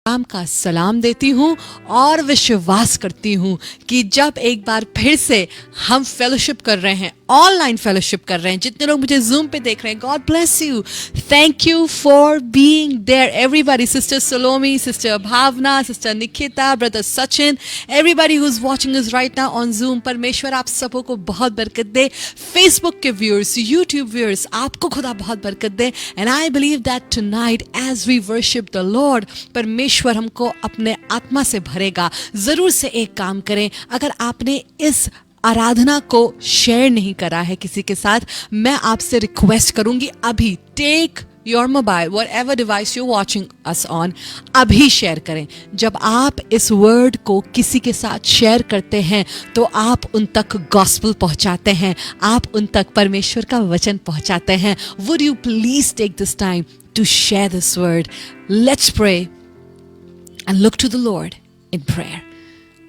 नाम का सलाम देती हूँ और विश्वास करती हूँ कि जब एक बार फिर से हम फेलोशिप कर रहे हैं, ऑनलाइन फेलोशिप कर रहे हैं, जितने लोग मुझे जूम पे देख रहे हैं, God bless you, thank you for being there everybody, sister Salomi, sister Bhavna, sister Nikita, brother Sachin, everybody who is watching us right now on Zoom. परमेश्वर आप सबों को बहुत बरकत दे। फेसबुक के व्यूअर्स, यूट्यूब व्यूअर्स, आपको खुदा बहुत बरकत दे। And I believe that tonight as we worship the Lord, परमेश्वर हमको अपने आत्मा से भरेगा। जरूर से एक काम करें, अगर आपने इस आराधना को शेयर नहीं करा है किसी के साथ, मैं आपसे रिक्वेस्ट करूंगी अभी take your mobile, whatever device you're watching us on, अभी शेयर करें। जब आप इस वर्ड को किसी के साथ शेयर करते हैं तो आप उन तक गॉस्पेल पहुंचाते हैं, आप उन तक परमेश्वर का वचन पहुंचाते हैं। Would you please take this time to share this word? Let's pray and look to the Lord in prayer.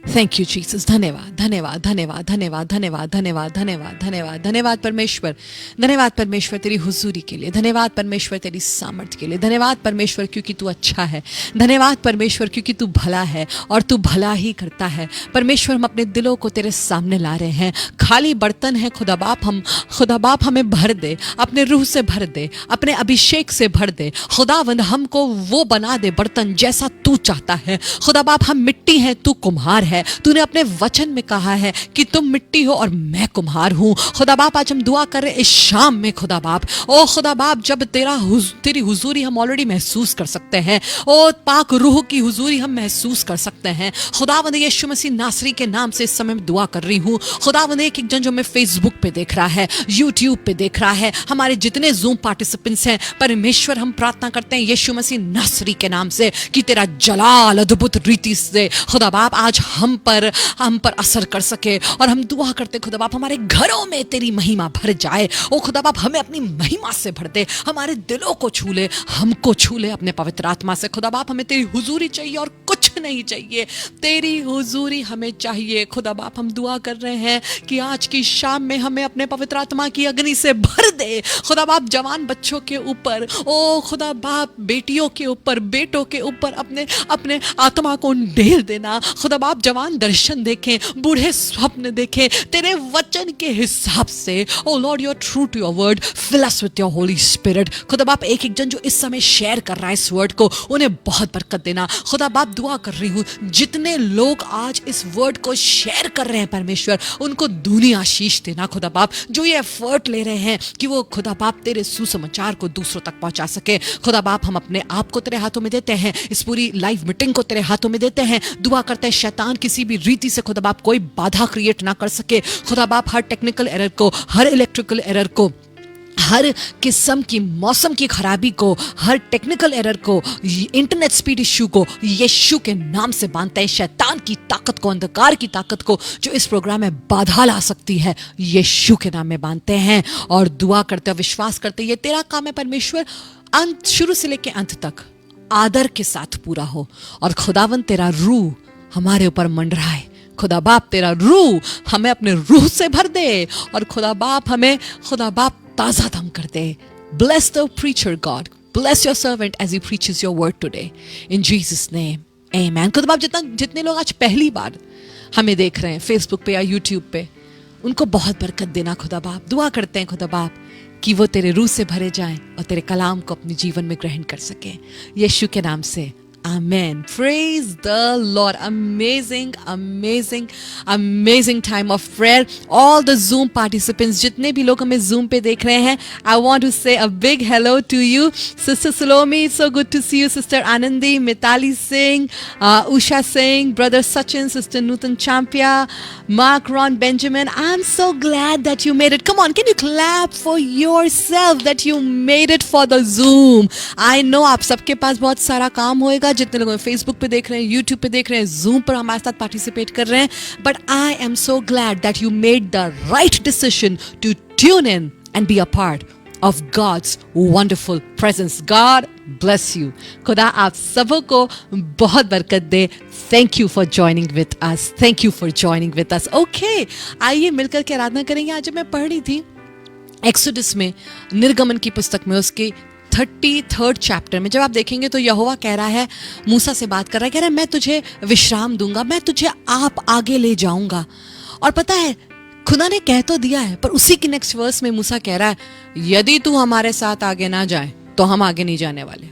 Thank you Jesus. धन्यवाद धन्यवाद धन्यवाद धन्यवाद धन्यवाद धन्यवाद धन्यवाद धन्यवाद धन्यवाद परमेश्वर, धन्यवाद परमेश्वर तेरी हुजूरी के लिए, धन्यवाद परमेश्वर तेरी सामर्थ्य के लिए, धन्यवाद परमेश्वर क्योंकि तू अच्छा है, धन्यवाद परमेश्वर क्योंकि तू भला है और तू भला ही करता है। परमेश्वर हम अपने दिलों को तेरे सामने ला रहे हैं, खाली बर्तन है खुदा बाप, हम खुदा बाप हमें भर दे, अपने रूह से भर दे, अपने अभिषेक से भर दे। खुदावंद हमको वो बना दे बर्तन जैसा तू चाहता है। खुदा बाप हम मिट्टी हैं, तू कुम्हार है। तूने अपने वचन में कहा है कि तुम मिट्टी हो और मैं कुम्हार हूं। खुदा बाप आज हम दुआ कर रहे इस शाम में खुदा बाप, ओ खुदा बाप, जब तेरी हुजूरी हम ऑलरेडी महसूस कर सकते हैं, ओ पाक रूह की हुजूरी हम महसूस कर सकते हैं। खुदावंद यीशु मसीह नासरी के नाम से इस समय दुआ कर रही हूं। खुदावंद एक एक जन जो हमें फेसबुक पे देख रहा है, यूट्यूब पे देख रहा है, हमारे जितने जूम पार्टिसिपेंट्स हैं, परमेश्वर हम प्रार्थना करते हैं यीशु मसीह नासरी के नाम से कि तेरा जलाल अद्भुत रीति से खुदा बाप आज हम पर असर कर सके। और हम दुआ करते खुदा बाप हमारे घरों में तेरी महिमा भर जाए। ओ खुदा बाप हमें अपनी महिमा से भर दे, हमारे दिलों को छू ले, हमको छू ले अपने पवित्र आत्मा से। खुदा बाप हमें तेरी हुजूरी चाहिए और कुछ नहीं चाहिए, तेरी हुजूरी हमें चाहिए। खुदा बाप हम दुआ कर रहे हैं कि आज की शाम में हमें अपने पवित्र आत्मा की अग्नि से भर दे। खुदा बाप जवान बच्चों के ऊपर, ओ खुदा बाप बेटियों के ऊपर, बेटों के ऊपर अपने अपने आत्मा को ढेल देना। खुदा बाप जवान दर्शन देखें, बूढ़े स्वप्न देखें तेरे वचन के हिसाब से। O Lord you are true to your word, fill us with your Holy Spirit. खुदा बाप एक एक जन जो इस समय शेयर कर रहा है इस वर्ड को, उन्हें बहुत बरकत देना। खुदा बाप दुआ कर रही हूँ जितने लोग आज इस वर्ड को शेयर कर रहे हैं परमेश्वर, उनको दूनी आशीष देना। खुदा बाप जो ये एफर्ट ले रहे हैं कि वो खुदा बाप तेरे सुसमाचार को दूसरों तक पहुंचा सके, खुदा बाप हम अपने आप को तेरे हाथों में देते हैं, इस पूरी लाइव मीटिंग को तेरे हाथों में देते हैं। दुआ करते हैं शैतान किसी भी रीति से खुदा बाप कोई बाधा क्रिएट ना कर सके। खुदा बाप हर टेक्निकल एरर को, हर इलेक्ट्रिकल एरर को, हर किस्म की मौसम की खराबी को, हर टेक्निकल एरर को, इंटरनेट स्पीड इश्यू को यीशु के नाम से बांधते हैं। शैतान की ताकत को, अंधकार की ताकत को जो इस प्रोग्राम में बाधा ला सकती है, यीशु के नाम में बांधते हैं और दुआ करते हैं, विश्वास करते हैं ये तेरा काम है परमेश्वर, अंत शुरू से लेकर अंत तक आदर के साथ पूरा हो। और खुदावन तेरा रूह हमारे ऊपर मंडराए। खुदा बाप तेरा रूह हमें अपने रूह से भर दे और खुदा बाप हमें खुदा बाप ताजा दम कर दे। Bless the preacher God, bless your servant as he preaches your word today in Jesus name, amen। खुदा बाप जितने लोग आज पहली बार हमें देख रहे हैं फेसबुक पे या यूट्यूब पे, उनको बहुत बरकत देना खुदा बाप। दुआ करते हैं खुदा बाप कि वो तेरे रूह से भरे जाएं और तेरे कलाम को अपने जीवन में ग्रहण कर सके, यीशु के नाम से Amen. Praise the Lord. Amazing, amazing, amazing time of prayer. All the Zoom participants, जितने भी लोग हमें Zoom पे देख रहे हैं, I want to say a big hello to you. Sister Salome, it's so good to see you. Sister Anandi, Mitali Singh, Usha Singh, Brother Sachin, Sister Nutan Champia, Mark Ron Benjamin. I'm so glad that you made it. Come on, can you clap for yourself that you made it for the Zoom? I know आप सबके पास बहुत सारा काम होएगा, जितने लोग Facebook पे देख रहे हैं, यूट्यूब पे देख रहे हैं, जूम पर हमारे साथ पार्टिसिपेट कर रहे हैं, but I am so glad that you made the right decision to tune in and be a part of God's wonderful presence. God bless you. खुदा आप सबों को बहुत बरकत दे। Thank you for joining with us, thank you for joining with us. Okay, आइए मिलकर के आराधना करेंगे। आज मैं पढ़ रही थी एक्सोडस में, निर्गमन की पुस्तक में, उसके 33rd चैप्टर में जब आप देखेंगे तो यहोवा कह रहा है, मूसा से बात कर रहा है, कह रहा है मैं तुझे विश्राम दूंगा, मैं तुझे आप आगे ले जाऊंगा। और पता है खुदा ने कह तो दिया है, पर उसी की नेक्स्ट वर्स में मूसा कह रहा है, यदि तू हमारे साथ आगे ना जाए तो हम आगे नहीं जाने वाले।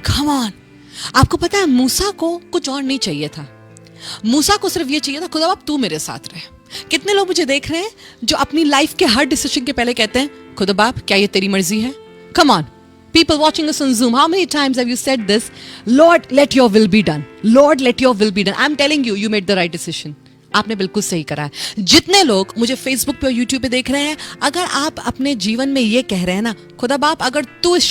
Come on. आपको पता है मूसा को कुछ और नहीं चाहिए था, मूसा को सिर्फ ये चाहिए था, खुदा बाप तू मेरे साथ रहे। कितने लोग मुझे देख रहे हैं जो अपनी लाइफ के हर डिसीजन के पहले कहते हैं, खुदा बाप क्या ये तेरी मर्जी है? Come on, people watching us on Zoom, how many times have you said this? Lord, let your will be done. Lord, let your will be done. I'm telling you, you made the right decision. आपने बिल्कुल सही करा है। जितने लोग मुझे Facebook पे और यूट्यूब पे देख रहे हैं, अगर आप अपने जीवन में ये कह रहे हैं ना, खुदा बाप अगर तू इस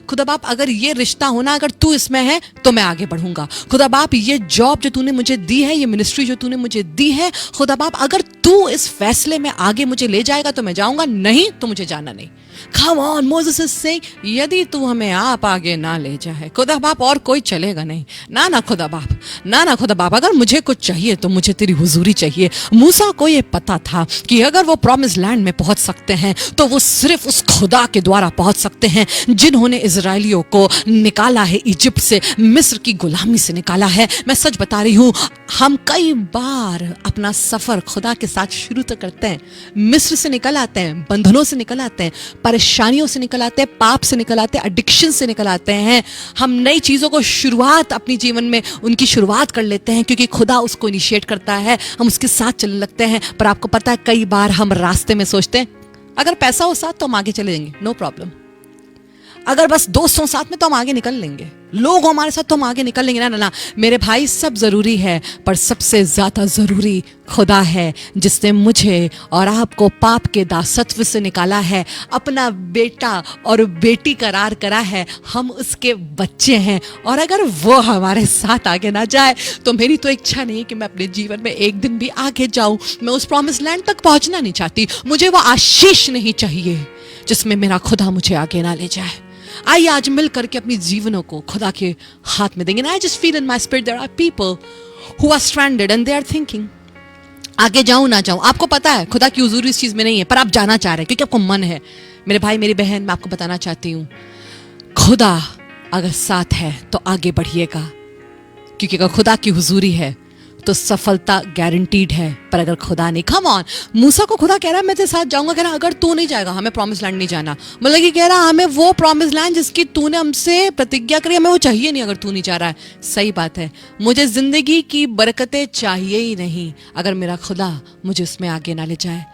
खुदा बाप अगर ये रिश्ता होना, अगर तू इसमें है तो मैं आगे बढ़ूंगा। खुदा बाप ये जॉब जो तूने मुझे दी है, ये मिनिस्ट्री जो तूने मुझे दी है, खुदा बाप अगर तू इस फैसले में आगे मुझे ले जाएगा तो मैं जाऊंगा, नहीं तो मुझे जाना नहीं। Come on, Moses is saying, यदि तू हमें आप आगे ना ले जाए खुदा बाप और कोई चलेगा नहीं। ना ना खुदा बाप, ना ना खुदा बाप, अगर मुझे कुछ चाहिए तो मुझे तेरी हुजूरी चाहिए। मूसा को ये पता था कि अगर वो प्रॉमिस लैंड में पहुंच सकते हैं तो वो सिर्फ उस खुदा के द्वारा पहुंच सकते हैं जिन्होंने इजराइलियों को निकाला है इजिप्ट से, मिस्र की गुलामी से निकाला है। मैं सच बता रही हूं, हम कई बार अपना सफर खुदा के साथ शुरू तो करते हैं, मिस्र से निकल आते हैं, बंधनों से निकल आते हैं, परेशानियों से निकल आते हैं, पाप से निकल आते हैं, एडिक्शन से निकल आते हैं। हम नई चीजों को शुरुआत अपनी जीवन में उनकी शुरुआत कर लेते हैं क्योंकि खुदा उसको इनिशिएट करता है, हम उसके साथ चलने लगते हैं। पर आपको पता है कई बार हम रास्ते में सोचते हैं अगर पैसा हो साथ तो हम आगे चले जाएंगे, नो प्रॉब्लम। अगर बस दोस्तों साथ में तो हम आगे निकल लेंगे, लोग हमारे साथ तो हम आगे निकल लेंगे। ना ना ना मेरे भाई, सब जरूरी है पर सबसे ज्यादा जरूरी खुदा है जिसने मुझे और आपको पाप के दासत्व से निकाला है, अपना बेटा और बेटी करार करा है, हम उसके बच्चे हैं। और अगर वो हमारे साथ आगे ना जाए तो मेरी तो इच्छा नहीं कि मैं अपने जीवन में एक दिन भी आगे जाऊं। मैं उस प्रॉमिस लैंड तक पहुंचना नहीं चाहती, मुझे वो आशीष नहीं चाहिए जिसमें मेरा खुदा मुझे आगे ना ले जाए। आइए आज मिल करके अपनी जीवनों को खुदा के हाथ में देंगे। I just feel in my spirit there are people who are stranded and they are thinking आगे जाऊं ना जाऊं। आपको पता है खुदा की हुजूरी इस चीज में नहीं है, पर आप जाना चाह रहे हैं क्योंकि आपको मन है। मेरे भाई मेरी बहन, मैं आपको बताना चाहती हूं, खुदा अगर साथ है तो आगे बढ़िएगा, क्योंकि अगर खुदा की हुजूरी है तो सफलता गारंटीड है। पर अगर खुदा नहीं, कम ऑन, मूसा को खुदा कह रहा है मैं तेरे साथ जाऊंगा, कह रहा अगर तू नहीं जाएगा हमें प्रॉमिस लैंड नहीं जाना। मतलब कि कह रहा हमें वो प्रॉमिस लैंड जिसकी तूने हमसे प्रतिज्ञा करी, हमें वो चाहिए नहीं अगर तू नहीं जा रहा है। सही बात है, मुझे जिंदगी की बरकतें चाहिए ही नहीं अगर मेरा खुदा मुझे उसमें आगे ना ले जाए।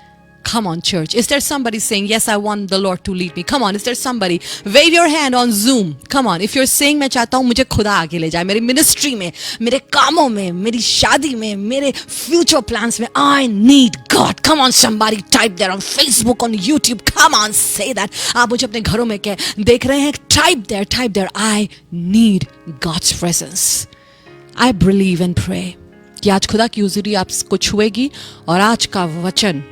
Come on, church. Is there somebody saying, yes, I want the Lord to lead me? Come on. Is there somebody? Wave your hand on Zoom. Come on. If you're saying, मैं चाहता हूँ मुझे खुदा आगे ले जाए, मेरी मिनिस्ट्री में, मेरे कामों में, मेरी शादी में, मेरे फ्यूचर प्लान्स में, I need God. Come on, somebody type there on Facebook, on YouTube. Come on, say that. आप मुझे अपने घरों में देख रहे हैं, type there. I need God's presence. I believe and pray कि आज खुदा की हुजूरी आपको छुएगी और आज का वचन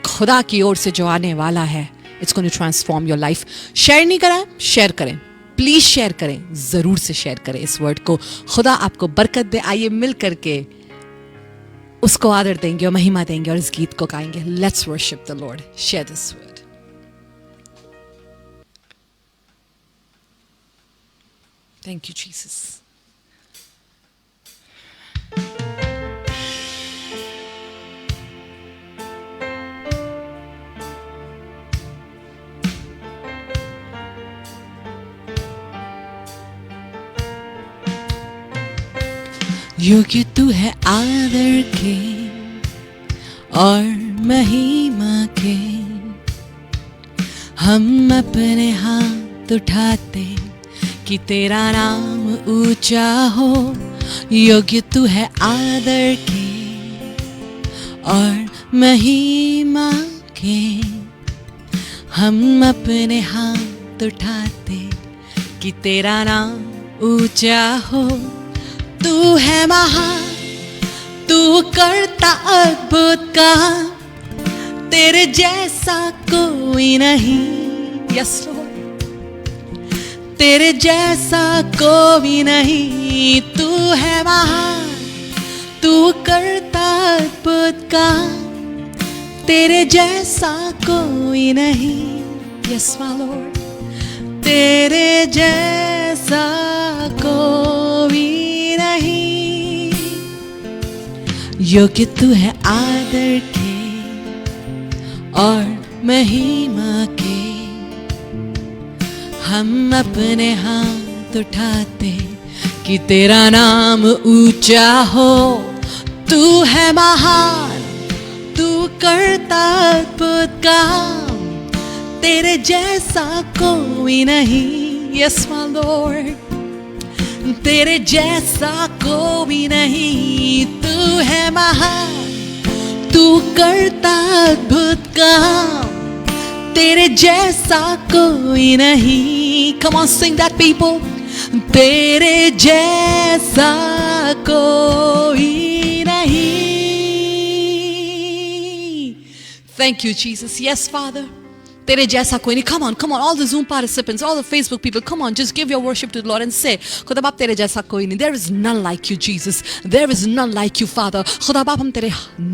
खुदा की ओर से जो आने वाला है, it's going to transform your life. Share नहीं करा, शेयर करें, प्लीज शेयर करें, जरूर से शेयर करें इस वर्ड को। खुदा आपको बरकत दे। आइए मिल करके उसको आदर देंगे और महिमा देंगे और इस गीत को गाएंगे। Let's worship the Lord. Share this word. Thank you Jesus. योग्य तू है आदर के और महिमा के, हम अपने हाथ उठाते कि तेरा नाम ऊंचा हो। योग्य तू है आदर के और महिमा के, हम अपने हाथ उठाते कि तेरा नाम ऊंचा हो। तू है महान, तू करता अद्भुत काम, तेरे जैसा कोई नहीं। यस लॉर्ड, तेरे जैसा कोई नहीं। तू है महान, तू करता अद्भुत काम, तेरे जैसा कोई नहीं। यस माय लॉर्ड, तेरे तेरे जैसा कोई नहीं, योग्य तू है आदर के और महिमा के। हम अपने हाथ उठाते कि तेरा नाम ऊंचा हो। तू है महान, तू करता अद्भुत काम, तेरे जैसा कोई नहीं। यस माय लॉर्ड, तेरे जैसा कोई नहीं। तू है महान, तू करता अद्भुत काम, तेरे जैसा कोई नहीं। Come on, sing that people. तेरे जैसा कोई नहीं। Thank you, Jesus. Yes, Father. तेरे जैसा कोई नहीं. Come on, all the Zoom participants, all the Facebook people, come on, just give your worship to the Lord and say, खुदा बाप तेरे जैसा कोई नहीं. There is none like you, Jesus. There is none like you, Father. खुदा बाप हम तेरे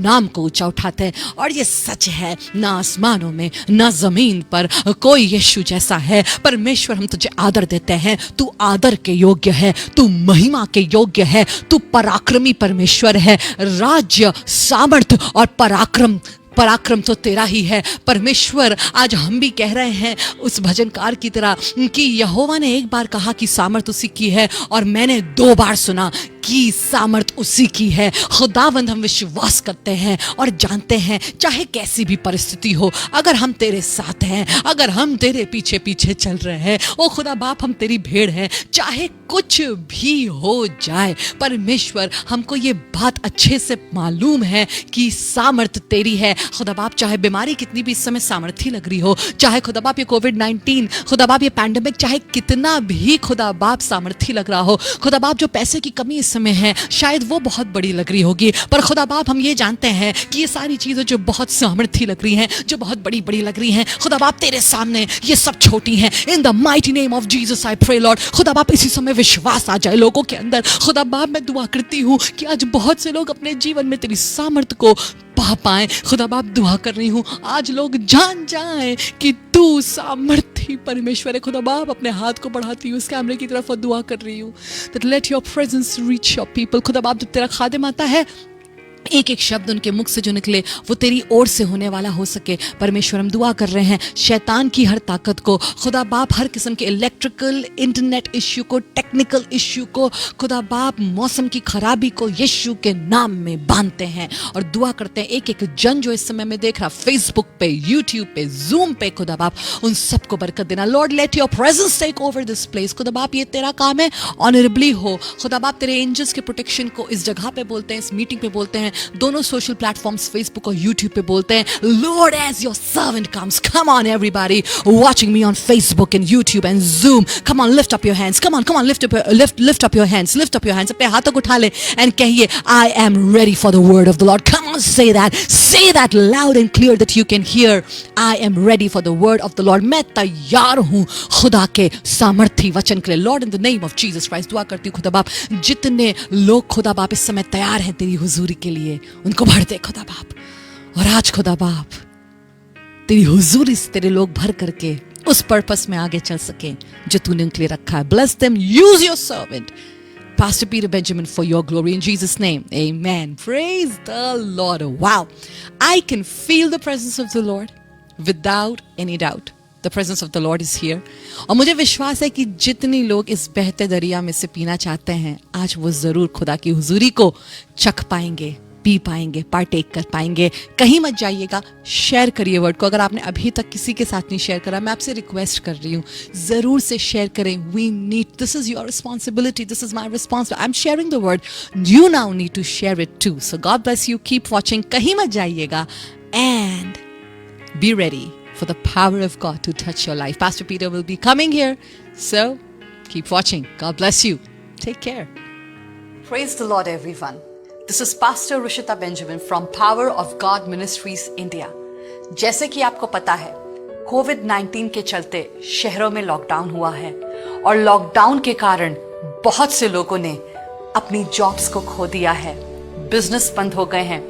नाम को ऊंचा उठाते हैं और ये सच है, ना आसमानों में ना जमीन पर कोई यीशु जैसा है. परमेश्वर हम तुझे आदर देते हैं. तू आदर के योग्य है, तू महिमा के योग्य है, तू पराक्रमी परमेश्वर है. राज्य, सामर्थ और पराक्रम तो तेरा ही है परमेश्वर. आज हम भी कह रहे हैं उस भजनकार की तरह कि यहोवा ने एक बार कहा कि सामर्थ उसी की है और मैंने 2 बार सुना कि सामर्थ उसी की है. खुदावंद हम विश्वास करते हैं और जानते हैं चाहे कैसी भी परिस्थिति हो, अगर हम तेरे साथ हैं, अगर हम तेरे पीछे पीछे चल रहे हैं, ओ खुदा बाप हम तेरी भेड़ हैं. चाहे कुछ भी हो जाए परमेश्वर, हमको ये बात अच्छे से मालूम है कि सामर्थ तेरी है. खुदा बाप चाहे बीमारी कितनी भी इस समय सामर्थी लग रही हो, चाहे खुदा बाप ये कोविड-19, खुदा बाप ये पैंडेमिक चाहे कितना भी खुदा बाप सामर्थी लग रहा हो, खुदा बाप जो पैसे की कमी इस समय है शायद वो बहुत बड़ी लग रही होगी, पर खुदा बाप हम ये जानते हैं कि ये सारी चीजें जो बहुत सामर्थी लग रही हैं, जो बहुत बड़ी बड़ी लग रही हैं, खुदा बाप तेरे सामने ये सब छोटी हैं. In the mighty name of Jesus I pray lord. खुदा बाप इसी समय विश्वास आ जाए लोगों के अंदर. खुदा बाप मैं दुआ करती हूँ कि आज बहुत से लोग अपने जीवन में तेरी सामर्थ को पा पाए. खुदा बाप दुआ कर रही हूँ आज लोग जान जाएं कि तू सामर्थी परमेश्वर है. खुदा बाप अपने हाथ को बढ़ाती हूँ इस कैमरे की तरफ और दुआ कर रही हूँ that let your presence reach your people. खुदा बाप जब तेरा खादिम आता है, एक एक शब्द उनके मुख से जो निकले वो तेरी ओर से होने वाला हो सके. परमेश्वर हम दुआ कर रहे हैं शैतान की हर ताकत को, खुदा बाप हर किस्म के इलेक्ट्रिकल इंटरनेट इश्यू को, टेक्निकल इश्यू को, खुदा बाप मौसम की खराबी को यीशु के नाम में बांधते हैं और दुआ करते हैं एक एक जन जो इस समय में देख रहा फेसबुक पे, यूट्यूब पे, जूम पे, खुदा बाप उन सबको बरकत देना. Lord let your presence take over this place. खुदा बाप ये तेरा काम है, ऑनरेबली हो. खुदा बाप तेरे एंजल्स के प्रोटेक्शन को इस जगह पे बोलते हैं, इस मीटिंग पे बोलते हैं, दोनों सोशल प्लेटफॉर्म्स फेसबुक और यूट्यूब पे बोलते हैं. Lord as your servant comes, come on everybody watching me on Facebook and YouTube and Zoom, come on lift up your hands, come on lift up your hands, lift up your hands. अपने हाथों को उठा ले and कहिए I am ready for the word of the Lord. Come on say that loud and clear that you can hear. I am ready for the word of the Lord. मैं तैयार हूँ खुदा के सामर्थी वचन के लिए. Lord in the name of Jesus Christ दुआ करती हूँ खुदा बाप जितने लोग खुदा बाप इस समय तैयार हैं तेरी हुजूरी के लिए, उनको भर दे खुदा बाप. और आज खुदा बाप तेरी हुजूरी से तेरे लोग भर करके उस पर्पस में आगे चल सके जो तूने उनके लिए रखा है. Bless them, use your servant Pastor Peter Benjamin for your glory in Jesus' name. Amen. Praise the Lord. Wow. I can feel the presence of the Lord without any doubt. The presence of the Lord is here. और मुझे विश्वास है कि जितने लोग इस बहते दरिया में से पीना चाहते हैं आज वो जरूर खुदा की हुजूरी को चख पाएंगे, पी पाएंगे, पार्टेक कर पाएंगे. कहीं मत जाइएगा, शेयर करिए वर्ड को. अगर आपने अभी तक किसी के साथ नहीं शेयर करा, मैं आपसे रिक्वेस्ट कर रही हूँ जरूर से शेयर करें. We need, this is your responsibility, this is my responsibility. I am sharing the word, you now need to share it too. So God bless you, keep watching, कहीं मत जाइएगा and be ready for the power of God to touch your life. Pastor Peter will be coming here, so keep watching. God bless you. Take care. Praise the Lord, everyone. This is Pastor Rushita Benjamin from Power of God Ministries, India. जैसे कि आपको पता है कोविड-19 के चलते शहरों में lockdown हुआ है और लॉकडाउन के कारण बहुत से लोगों ने अपनी जॉब्स को खो दिया है, बिजनेस बंद हो गए हैं,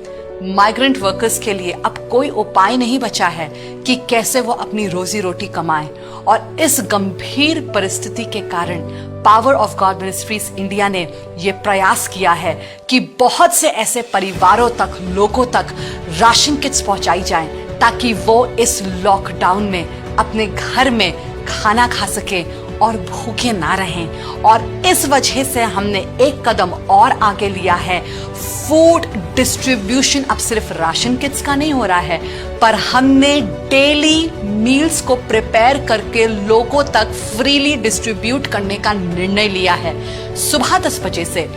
माइग्रेंट वर्कर्स के लिए अब कोई उपाय नहीं बचा है कि कैसे वो अपनी रोजी रोटी कमाएं। और इस गंभीर परिस्थिति के कारण power of God ministries India ने ये प्रयास किया है कि बहुत से ऐसे परिवारों तक, लोगों तक राशन किट्स पहुंचाई जाएं, ताकि वो इस लॉकडाउन में अपने घर में खाना खा सके और भूखे ना रहें। और इस वजह से हमने एक कदम और आगे लिया है। फूड डिस्ट्रीब्यूशन अब सिर्फ राशन किट्स का नहीं हो रहा है, पर हमने डेली मील्स को प्रिपेयर करके लोगों तक फ्रीली डिस्ट्रीब्यूट करने का निर्णय लिया है। सुबह 10 बजे से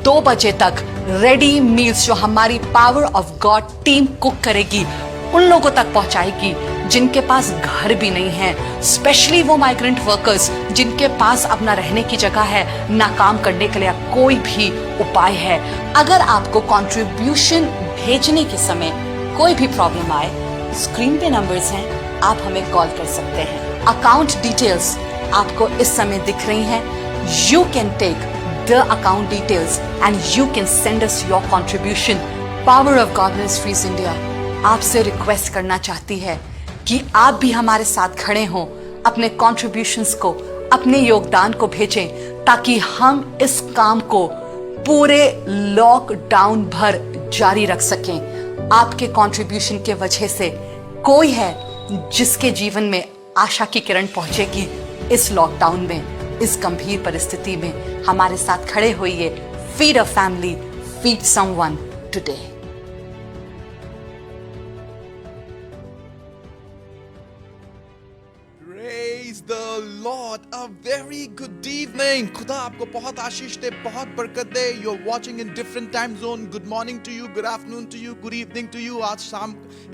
2 बजे तक रेडी मील्स जो हमारी power of God Tim Cook करेगी, उन लोगों तक पहुंचाएगी जिनके पास घर भी नहीं है, स्पेशली वो माइग्रेंट वर्कर्स जिनके पास अपना रहने की जगह है, ना काम करने के लिए कोई भी उपाय है। अगर आपको कंट्रीब्यूशन भेजने के समय कोई भी प्रॉब्लम आए, स्क्रीन पे नंबर्स हैं, आप हमें कॉल कर सकते हैं। अकाउंट डिटेल्स आपको इस समय दिख रही हैं। You can take the account details and you can send us your contribution. Power of God ministries India आपसे रिक्वेस्ट करना चाहती है कि आप भी हमारे साथ खड़े हों, अपने कॉन्ट्रीब्यूशंस को, अपने योगदान को भेजें, ताकि हम इस काम को पूरे लॉकडाउन भर जारी रख सकें। आपके कॉन्ट्रीब्यूशन के वजह से कोई है जिसके जीवन में आशा की किरण पहुंचेगी। इस लॉकडाउन में, इस गंभीर परिस्थिति में हमारे साथ खड़े होइए। Feed a family, feed someone today. Praise the Lord. A very good evening. खुदा आपको बहुत आशीष दे, बहुत बरकत दे. You're watching in different time zone. Good morning to you, good afternoon to you, good evening to you. आज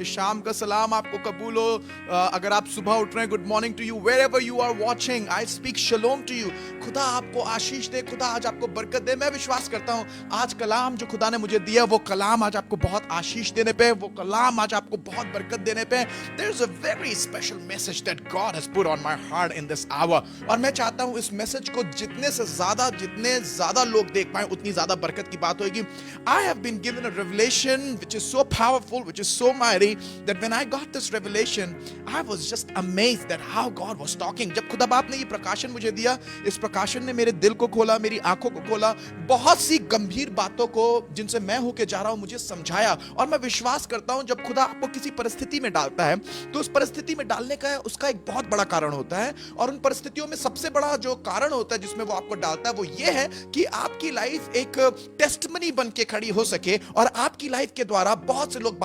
शाम का सलाम आपको कबूल हो. अगर आप सुबह उठ रहे हैं, good morning to you. Wherever you are watching, I speak shalom to you. खुदा आपको आशीष दे, खुदा आज आपको बरकत दे. मैं विश्वास करता हूँ आज कलाम जो खुदा ने मुझे दिया, वो कलाम आज आपको बहुत आशीष देने पे, वो कलाम आज आपको बहुत बरकत देने पे. There's a very special message that God has put on my heart in this hour. और मैं चाहता हूं इस मैसेज को जितने ज्यादा लोग देख पाए, उतनी ज्यादा बरकत की बात होगी. I have been given a revelation which is so powerful, which is so mighty, that when I got this revelation, I was just amazed that how God was talking. जब खुदा बाप ने ये प्रकाशन मुझे दिया, इस प्रकाशन ने मेरे दिल को खोला, मेरी आंखों को खोला, बहुत सी गंभीर बातों को जिनसे मैं होके जा रहा हूं मुझे समझाया. और मैं विश्वास करता हूं जब खुदा आपको किसी परिस्थिति में डालता है, तो उस परिस्थिति में डालने का उसका एक बहुत बड़ा कारण होता है. और उन परिस्थितियों में सबसे बड़ा जो कारण होता है जिसमें वो आपको डालता है, वो ये है कि आपकी लाइफ एक टेस्टमनी बन के खड़ी हो सके और आपकी लाइफ के द्वारा बहुत से लोग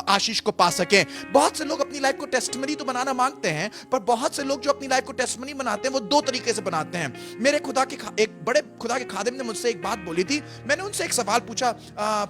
आशीष को पा सके. बहुत से लोग अपनी लाइफ को टेस्टमनी तो बनाना मांगते हैं, पर बहुत से लोग जो अपनी लाइफ को टेस्टमनी बनाते हैं वो 2 तरीके से बनाते हैं. मेरे एक बड़े खुदा के खादिम ने मुझसे एक बात बोली थी. मैंने उनसे एक सवाल पूछा,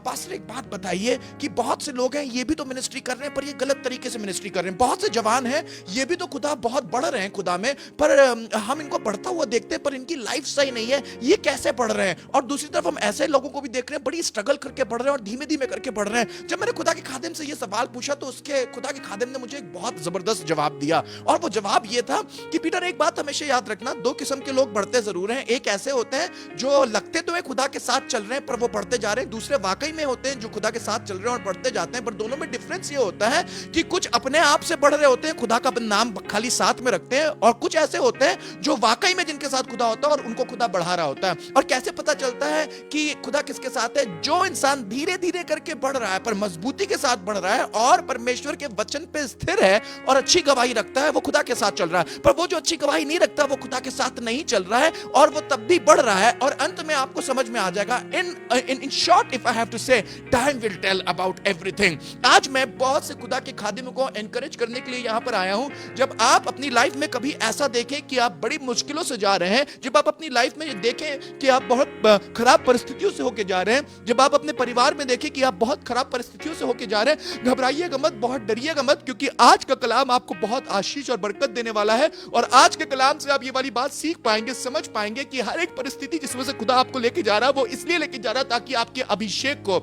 पास्टर एक बात बताइए कि बहुत से लोग हैं ये भी तो मिनिस्ट्री कर रहे हैं, पर ये गलत तरीके से मिनिस्ट्री कर रहे हैं. बहुत से जवान हैं ये भी तो खुदा बहुत बढ़ रहे हैं खुदा में, पर हम इनको बढ़ता हुआ देखते हैं, पर इनकी लाइफ सही नहीं है, ये कैसे बढ़ रहे हैं. और दूसरी तरफ हम ऐसे लोगों को भी देख रहे हैं बड़ी स्ट्रगल करके बढ़ रहे हैं और धीमे धीमे करके बढ़ रहे हैं. जब मैंने खुदा के खादिम से ये सवाल पूछा, तो उसके खुदा के खादिम ने मुझे एक बहुत जबरदस्त जवाब दिया. और वो जवाब ये था कि पीटर, एक बात हमेशा याद रखना, 2 किस्म के लोग बढ़ते जरूर हैं. एक ऐसे होते हैं जो लगते तो है खुदा के साथ चल रहे हैं, पर वो बढ़ते जा रहे हैं. दूसरे वाकई में होते हैं जो खुदा के साथ चल रहे हैं और बढ़ते जाते हैं. पर दोनों में डिफरेंस ये होता है कि कुछ अपने आप से बढ़ रहे होते हैं, खुदा का नाम खाली साथ में रखते हैं, और कुछ ऐसे होते हैं जो वाकई में जिनके साथ खुदा होता है और उनको खुदा बढ़ा रहा होता है. और कैसे पता चलता है कि खुदा किसके साथ है? जो इंसान धीरे धीरे करके बढ़ रहा है पर मजबूती के साथ बढ़ रहा है और परमेश्वर के वचन पे स्थिर है और अच्छी गवाही रखता है, वो खुदा के साथ चल रहा है. पर वो जो अच्छी गवाही नहीं रखता, वो खुदा के साथ नहीं चल रहा है और वो तब भी बढ़ रहा है. और अंत में आपको समझ में आ जाएगा. In short, if I have to say, time will tell about everything. आज मैं बहुत से खुदा के खादिमों को एनकरेज करने के लिए यहां पर आया हूं. जब आप अपनी लाइफ में कभी ऐसा देखें कि आप बड़ी मुश्किलों से जा रहे हैं, जब आप अपनी लाइफ में ये देखें कि आप बहुत खराब परिस्थितियों से होके जा रहे हैं, जब आप अपने परिवार में देखें कि आप बहुत खराब परिस्थितियों से होके जा रहे हैं, घबराइएगा मत, बहुत डरिएगा मत, क्योंकि आज का कलाम आपको बहुत आशीष और बरकत देने वाला है. और आज के कलाम से आप ये वाली बात सीख पाएंगे, समझ पाएंगे कि हर एक परिस्थिति जिसमें से खुदा आपको लेके जा रहा है, वो इसलिए लेके जा रहा है ताकि आपके अभिषेक को,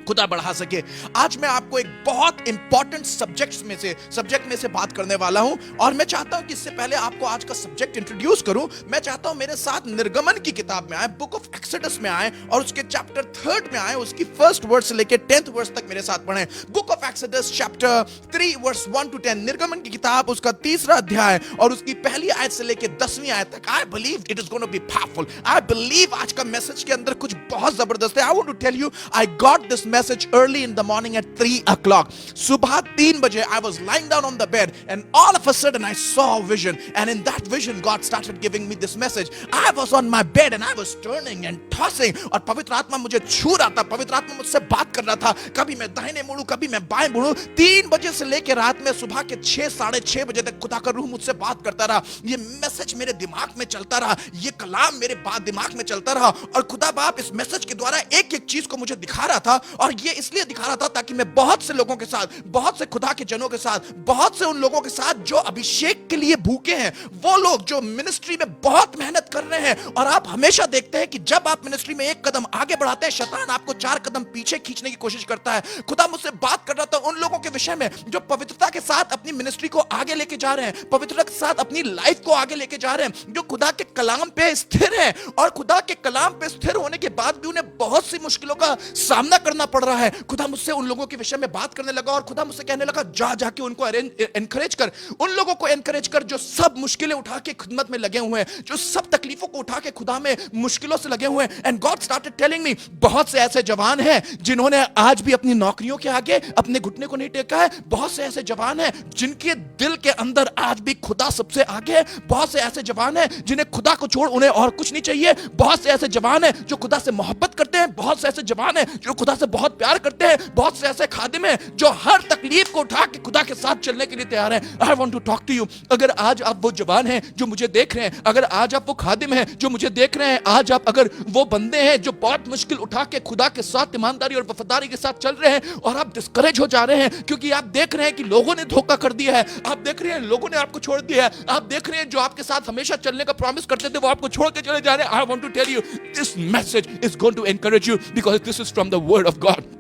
खुदा बढ़ा सके। आज मैं आपको एक बहुत इंपॉर्टेंट सब्जेक्ट में से बात करने वाला हूं, और मैं चाहता हूं कि इससे पहले आपको आज का सब्जेक्ट इंट्रोड्यूस करूं, मैं चाहता हूं मेरे साथ निर्गमन की किताब में आए, बुक ऑफ एक्सोडस में आए और उसके चैप्टर 3 में आए, उसकी फर्स्ट वर्स से लेकर 10th वर्स तक मेरे साथ पढ़ें। Book of Exodus chapter 3 verse 1 to 10, निर्गमन की किताब उसका 3रा अध्याय और उसकी पहली आयत से लेकर 10वीं आयत तक। I believe it is going to be powerful. I believe आज का मैसेज के अंदर कुछ बहुत जबरदस्त है। I want to tell you, I got this message early in the morning at 3 o'clock. सुबह 3 बजे I was lying down on the bed and all of a sudden I saw a vision, and in that vision God started giving me this message. I was on my bed and I was turning and tossing, और पवित्र आत्मा मुझे छू रहा था, पवित्र आत्मा मुझसे बात कर रहा था। कभी मैं दाहिने मुड़ूं, कभी मैं बाएं मुड़ूं। 3 बजे से लेकर रात में सुबह के 6 साढ़े 6 बजे तक खुदा का रूह मुझसे बात करता रहा। ये मैसेज मेरे दिमाग में चलता रहा, ये कलाम मेरे दिमाग में चलता रहा, और खुदा बाप इस मैसेज के द्वारा एक एक चीज को मुझे दिखा रहा था। और ये इसलिए दिखा रहा था ताकि मैं बहुत से लोगों के साथ, बहुत से खुदा के जनों के साथ, बहुत से उन लोगों के साथ जो अभिषेक के लिए भूखे हैं, वो लोग जो मिनिस्ट्री में बहुत मेहनत कर रहे हैं। और आप हमेशा देखते हैं कि जब आप मिनिस्ट्री में एक कदम आगे बढ़ाते हैं, शैतान आपको 4 कदम पीछे खींचने की कोशिश करता है। खुदा मुझसे बात कर रहा था उन लोगों के विषय में जो पवित्रता के साथ अपनी मिनिस्ट्री को आगे लेके जा रहे हैं, पवित्रता के साथ अपनी लाइफ को आगे लेके जा रहे हैं, जो खुदा के कलाम पे स्थिर है, और खुदा के कलाम पे स्थिर होने के बाद भी उन्हें बहुत सी मुश्किलों का सामना करना पड़ रहा है। खुदा मुझसे उन लोगों के विषय में बात करने लगा, और खुदा मुझसे कहने लगा जाके उनको एनकरेज कर, उन लोगों को एनकरेज कर जो सब मुश्किलें उठा के खिदमत में लगे हुए हैं, जो सब तकलीफों को उठा के खुदा में मुश्किलों से लगे हुए हैं। And God started telling me, बहुत से ऐसे जवान हैं जिन्होंने आज भी अपनी नौकरियों के आगे अपने घुटने को नहीं टेका है। बहुत से ऐसे जवान हैं जिनके दिल के अंदर आज भी खुदा सबसे आगे है। बहुत से ऐसे जवान हैं जिन्हें खुदा को छोड़ उन्हें और कुछ नहीं चाहिए। बहुत से ऐसे जवान हैं जो खुदा से मोहब्बत करते हैं। बहुत से ऐसे जवान हैं जो खुदा से बहुत प्यार करते हैं। बहुत से ऐसे खादिम हैं जो हर तकलीफ को उठा के खुदा के साथ चलने के लिए तैयार हैं। I want to talk to you. अगर आज आप वो जवान हैं जो मुझे देख रहे हैं, अगर आज आप वो खादिम हैं जो मुझे देख रहे हैं, आज आप अगर वो बंदे हैं जो बहुत मुश्किल उठा के खुदा के साथ ईमानदारी और वफादारी के साथ चल रहे हैं, और आप डिस्करेज हो जा रहे हैं क्योंकि आप देख रहे हैं कि लोगों ने धोखा कर दिया है, आप देख रहे हैं लोगों ने आपको छोड़ दिया है, आप देख रहे हैं जो आपके साथ हमेशा चलने का प्रॉमिस करते थे वो आपको छोड़ के चले जा रहे हैं। I want to tell you, this message is going to encourage you because this is from the word of God.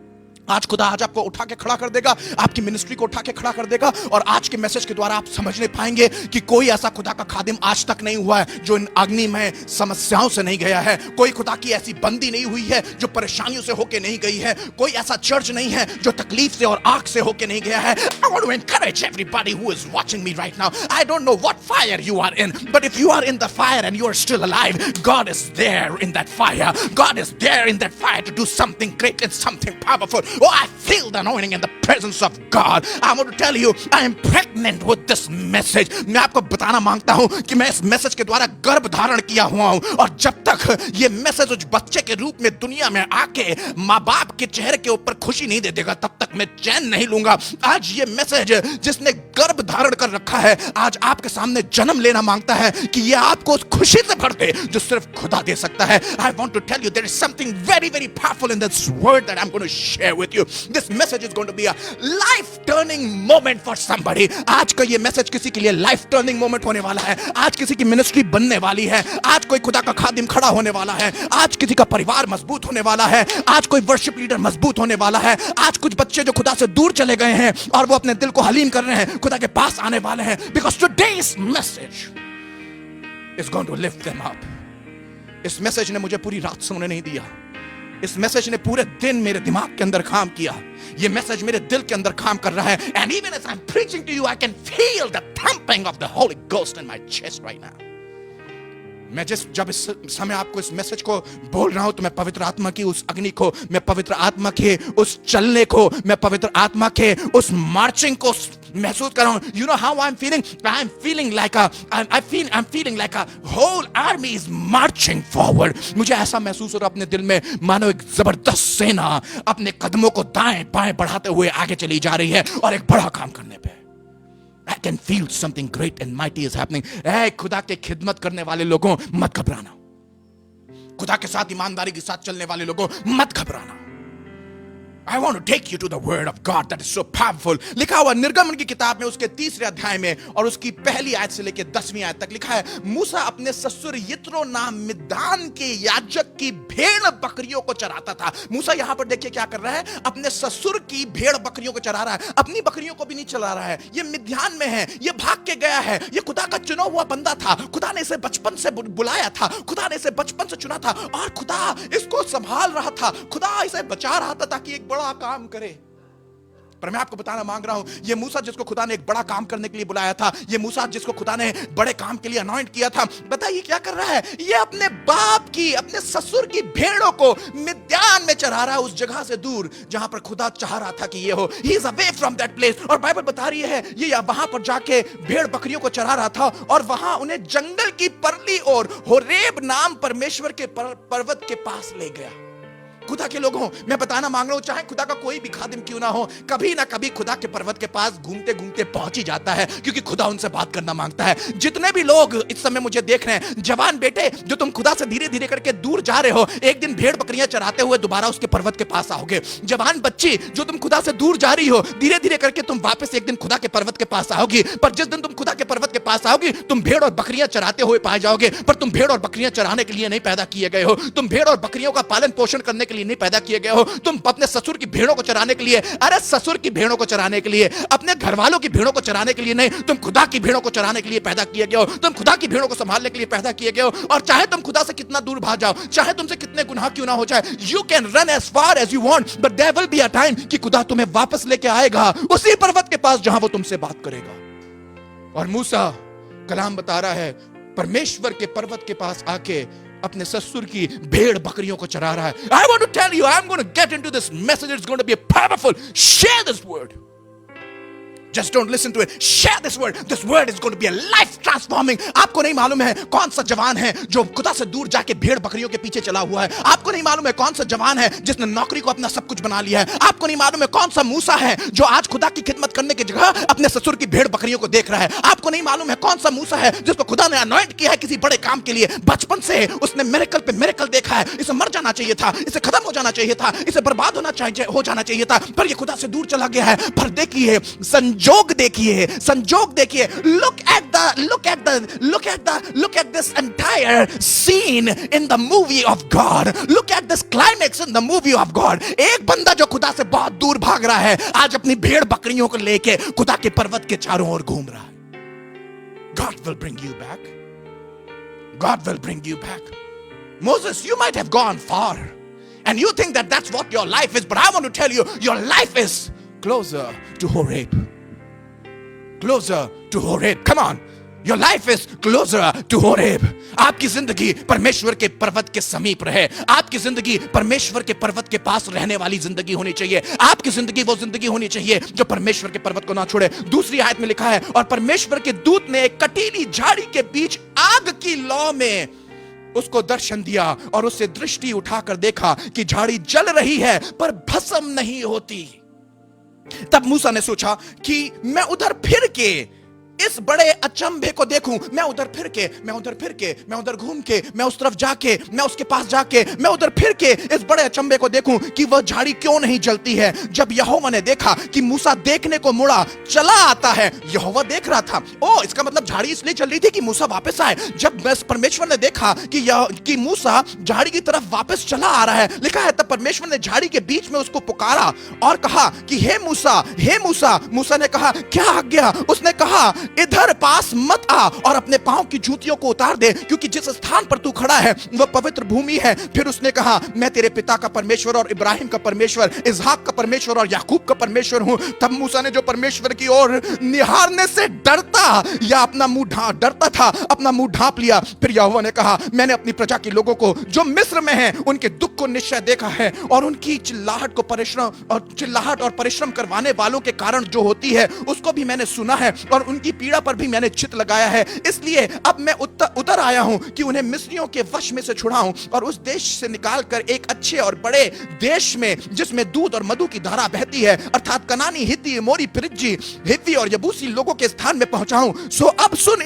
आज खुदा आज आपको उठा के खड़ा कर देगा, आपकी मिनिस्ट्री को उठा के खड़ा कर देगा, और आज के मैसेज के द्वारा आप समझने पाएंगे कि कोई ऐसा खुदा का खादिम आज तक नहीं हुआ है जो इन अग्निमय समस्याओं से नहीं गया है। कोई खुदा की ऐसी बंदी नहीं हुई है जो परेशानियों से होके नहीं गई है। कोई ऐसा चर्च नहीं है जो तकलीफ से और आग से होके नहीं गया है। I want to encourage everybody who is watching me right now. I don't know what fire you are in, but if you are in the fire and you are still alive, God is there in that fire. God is there in that fire to do something great and something powerful. Oh, I feel the anointing and the presence of God. I want to tell you, I am pregnant with this message. मैं आपको बताना मांगता हूं कि मैं इस message के द्वारा गर्भ धारण किया हुआ हूं, और जब तक ये मैसेज उस बच्चे के रूप में दुनिया में आके माँ बाप के चेहरे के ऊपर खुशी नहीं दे देगा, तब तक मैं चैन नहीं लूंगा। आज ये मैसेज जिसने गर्भ धारण कर रखा है, आज आपके सामने जन्म लेना मांगता है कि ये आपको उस खुशी से भर दे जो सिर्फ खुदा दे सकता है। I want to tell you, there is something very, very powerful in this word that I'm going to share with you. This message is going to be a life-turning moment for somebody. आज का ये message किसी के लिए life-turning moment होने वाला है। आज किसी की मिनिस्ट्री बनने वाली है। आज कोई खुदा का खादिम खड़ा होने वाला है। आज किसी का परिवार मजबूत होने वाला है। आज कोई वर्शिप लीडर मजबूत होने वाला है। आज कुछ बच्चे जो खुदा से दूर चले गए हैं और वो अपने दिल को हलीम कर रहे हैं, खुदा के पास आने वाले हैं। Because today's message is going to lift them up. इस मैसेज ने मुझे पूरी रात सोने नहीं दिया। इस मैसेज ने पूरे दिन मेरे दिमाग के अंदर काम किया। ये मैसेज मेरे दिल के अंदर काम कर रहा है। And even as I'm preaching to you, I can feel the thumping of the Holy Ghost in my chest right now. मैं जब इस समय आपको इस मैसेज को बोल रहा हूं, तो मैं पवित्र आत्मा की उस अग्नि को, मैं पवित्र आत्मा के उस चलने को, मैं पवित्र आत्मा के उस मार्चिंग को महसूस कर रहा हूं। You know how I'm feeling? I'm feeling like I'm feeling like a whole army is marching forward. मुझे ऐसा महसूस हो रहा अपने दिल में मानो एक जबरदस्त सेना अपने कदमों को दाएं बाएं बढ़ाते हुए आगे चली जा रही है और एक बड़ा काम करने पे। I can feel something great and mighty is happening. ऐ खुदा के खिदमत करने वाले लोगों, मत घबराना। खुदा के साथ ईमानदारी के साथ चलने वाले लोगों, मत घबराना। I want to take you to the word of God that is so powerful. लिखा हुआ निर्गमन की किताब में उसके 3रे अध्याय में और उसकी पहली आयत से लेकर 10वीं आयत तक लिखा है, मूसा अपने ससुर यित्रो नाम मिद्यान के याजक की भेड़ बकरियों को चराता था। मूसा यहां पर देखिए क्या कर रहा है, अपने ससुर की भेड़ बकरियों को चरा रहा है, अपनी बकरियों को भी नहीं चला रहा है। ये मिद्यान में है, ये भाग के गया है, ये खुदा का चुना हुआ बंदा था, खुदा ने इसे बचपन से बुलाया था, खुदा ने इसे बचपन से चुना था और खुदा इसको संभाल रहा था, खुदा इसे बचा रहा था ताकि एक बड़ा काम करे। पर मैं आपको बताना मांग रहा हूं, ये मूसा जिसको खुदा ने एक बड़ा काम करने के लिए बुलाया था, ये मूसा जिसको खुदा ने बड़े काम के लिए अनॉइंट किया था, बताइए क्या कर रहा है, ये अपने बाप की, अपने ससुर की भेड़ों को मिद्यान में चरा रहा है, उस जगह से दूर जहां पर खुदा चाह रहा था कि ये हो। He is away from that place. और बाइबल बता रही है ये वहां पर जाके भेड़ बकरियों को चरा रहा था और वहां उन्हें जंगल की परली ओर होरेब नाम परमेश्वर के पर्वत के पास ले गया। खुदा के लोग हो, मैं बताना मांग रहा हूं, चाहे खुदा का कोई भी खादिम क्यों ना हो, कभी ना कभी खुदा के पर्वत के पास घूमते घूमते पहुंच ही जाता है, क्योंकि खुदा उनसे बात करना मांगता है। जितने भी लोग इस समय मुझे देख रहे हैं, जवान बेटे जो तुम खुदा से धीरे धीरे करके दूर जा रहे हो, एक दिन भेड़ बकरियां चराते हुए दोबारा उसके पर्वत के पास आओगे। जवान बच्ची जो तुम खुदा से दूर जा रही हो, धीरे धीरे करके तुम वापस एक दिन खुदा के पर्वत के पास आओगी। पर जिस दिन तुम खुदा के पर्वत के पास आओगी, तुम भेड़ और बकरियां चराते हुए पाए जाओगे, पर तुम भेड़ और बकरियां चराने के लिए नहीं पैदा किए गए हो, तुम भेड़ और बकरियों का पालन पोषण करने के लिए नहीं पैदा किए गए हो, तुम अपने ससुर की भेड़ों को चराने के लिए, अरे ससुर की भेड़ों को चराने के लिए, अपने घर वालों की भेड़ों को चराने के लिए नहीं, तुम खुदा की भेड़ों को चराने के लिए पैदा किए गए हो, तुम खुदा की भेड़ों को संभालने के लिए पैदा किए गए हो। और चाहे तुम खुदा से कितना दूर भाग जाओ, चाहे तुमसे कितने गुनाह क्यों ना हो जाए, you can run as far as you want, but there will be a time कि खुदा तुम्हें वापस लेके आएगा उसी पर्वत के पास जहां वो तुमसे बात करेगा। और मूसा कलाम बता रहा है, परमेश्वर के पर्वत के पास आके अपने ससुर की भेड़ बकरियों को चरा रहा है। I want to tell you, I'm going to get into this message. It's going to be powerful. Share this word. Just don't listen to it. Share this word. This word is going to be a life transforming. आपको नहीं मालूम है कौन सा जवान है जो खुदा से दूर जाके भेड़ बकरियों के पीछे चला हुआ है। आपको नहीं मालूम है कौन सा जवान है जिसने नौकरी को अपना सब कुछ बना लिया है। आपको नहीं मालूम है कौन सा मूसा है जो आज खुदा की खिदमत करने की जगह अपने ससुर की भेड़ बकरियों को देख रहा है। आपको नहीं मालूम है कौन सा मूसा है जिसको खुदा ने अनॉइंट किया है किसी बड़े काम के लिए। बचपन से उसने मिरेकल पे मिरेकल देखा है। इसे मर जाना चाहिए था, इसे खत्म हो जाना चाहिए था, इसे बर्बाद हो जाना चाहिए था, पर ये खुदा से दूर चला गया है। पर देखिए संजोग देखिए, संजोग देखिए। look at this entire scene in the movie of God. Look at this climax in the movie of God. एक बंदा जो खुदा से बहुत दूर भाग रहा है, आज अपनी भेड़ बकरियों को लेके खुदा के पर्वत के चारों ओर घूम रहा है। God will bring you back. God will bring you back. Moses, you might have gone far and you think that that's what your life is, but I want to tell you, your life is closer to Horeb. Closer to Horeb. Come on. Your life is closer to Horeb. आपकी जिंदगी परमेश्वर के पर्वत के समीप रहे। आपकी जिंदगी परमेश्वर के पर्वत के पास रहने वाली जिंदगी होनी चाहिए। आपकी जिंदगी वो जिंदगी होनी चाहिए जो परमेश्वर के पर्वत को ना छोड़े। दूसरी आयत में लिखा है, और परमेश्वर के दूत ने एक कटीली झाड़ी के बीच आग की लौ में उसको दर्शन दिया और उससे दृष्टि उठाकर देखा कि झाड़ी जल रही है पर भस्म नहीं होती। तब मूसा ने सोचा कि मैं उधर फिर के इस बड़े अचंभे को देखूं। मैं उधर फिर के, मैं उधर घूम के, मैं उस तरफ जाके, मैं उसके पास जाके, मैं उधर फिर के इस बड़े अचंभे को देखूं कि वह झाड़ी क्यों नहीं जलती है। जब यहोवा ने देखा कि मूसा देखने को मुड़ा, चला आता है। यहोवा देख रहा था। ओ, इसका मतलब झाड़ी इसलिए चल रही थी कि मूसा वापस आए। जब परमेश्वर ने देखा कि मूसा झाड़ी की तरफ वापस चला आ रहा है, लिखा है तब परमेश्वर ने झाड़ी के बीच में उसको पुकारा और कहा कि हे मूसा, हे मूसा। मूसा ने कहा, क्या आज्ञा? उसने कहा, इधर पास मत आ और अपने पांव की जूतियों को उतार दे, क्योंकि जिस स्थान पर तू खड़ा है वह पवित्र भूमि है। फिर उसने कहा, मैं तेरे पिता का परमेश्वर और इब्राहिम का परमेश्वर, इसहाक का परमेश्वर और याकूब का परमेश्वर हूं। तब मूसा ने जो परमेश्वर की ओर निहारने से डरता अपना मुंह ढांप लिया। फिर यहोवा ने कहा, मैंने अपनी प्रजा के लोगों को जो मिस्र में हैं उनके दुख को निश्चय देखा है, और उनकी चिल्लाहट और परिश्रम करवाने वालों के कारण जो होती है उसको भी मैंने सुना है, और उनकी पीड़ा पर भी मैंने चित लगाया है। इसलिए अब मैं उतर आया हूं कि उन्हें मिस्रियों के वश में से छुड़ाऊं और उस देश से निकालकर एक अच्छे और बड़े देश में, जिसमें दूध और मधु की धारा बहती है, अर्थात कनानी, हित्ती, एमोरी, परिज्जी, हिव्वी और यबूसी लोगों के स्थान में पहुंचाऊं। सो अब सुन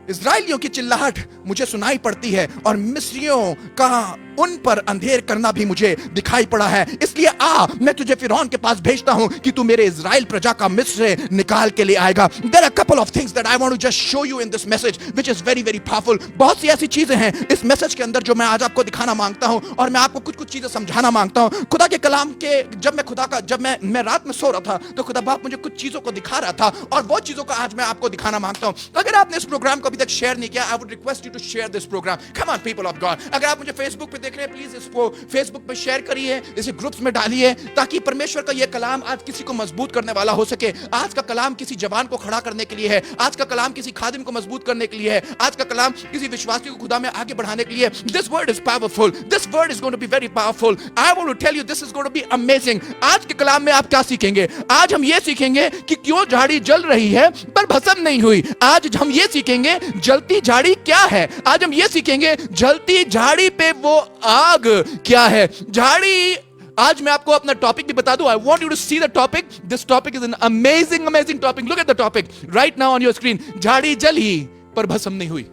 इस्राएलियों की चिल्लाहट मुझे सुनाई पड़ती है, और मिस्रियों का उन पर अंधेर करना भी मुझे दिखाई पड़ा है, इसलिए आ, मैं तुझे फिरौन के पास भेजता हूं कि तू मेरे इजराइल प्रजा का मिस्र से निकाल के ले आएगा। There are a couple of things that I want to just show you in this message, which is very very powerful. बहुत सी ऐसी चीजें हैं इस मैसेज के अंदर जो मैं आज आपको दिखाना मांगता हूं और मैं आपको कुछ कुछ चीजें समझाना मांगता हूं। खुदा के कलाम के जब मैं रात में सो रहा था तो खुदा बाप मुझे कुछ चीजों को दिखा रहा था और वो चीजों का आज मैं आपको दिखाना मांगता हूं। अगर आपने इस प्रोग्राम को अभी तक शेयर नहीं किया, I would request you to share this programme. Come on people of God, अगर आप मुझे फेसबुक पे देख रहे हैं, प्लीज इसको फेसबुक पे शेयर करिए, इसे ग्रुप्स में डालिए, ताकि परमेश्वर का ये कलाम आज किसी को मजबूत करने वाला हो सके। आज का कलाम किसी जवान को खड़ा करने के लिए है, आज का कलाम किसी खादिम को मजबूत करने के लिए है, आज का कलाम किसी विश्वासी को खुदा में आगे बढ़ाने के लिए। This word is powerful, this word is going to be very powerful. I want to tell you this is going to be amazing. आज के कलाम में आप क्या सीखेंगे? आज हम ये सीखेंगे कि क्यों झाड़ी जल रही है पर भस्म नहीं हुई। आज हम ये सीखेंगे जलती झाड़ी क्या है। आज हम ये सीखेंगे जलती झाड़ी पे वो आग क्या है। झाड़ी, आज मैं आपको अपना टॉपिक भी बता दूं। I want you to see the topic. This topic is an amazing topic. Look at the topic right now on your screen. झाड़ी जली पर भस्म नहीं हुई।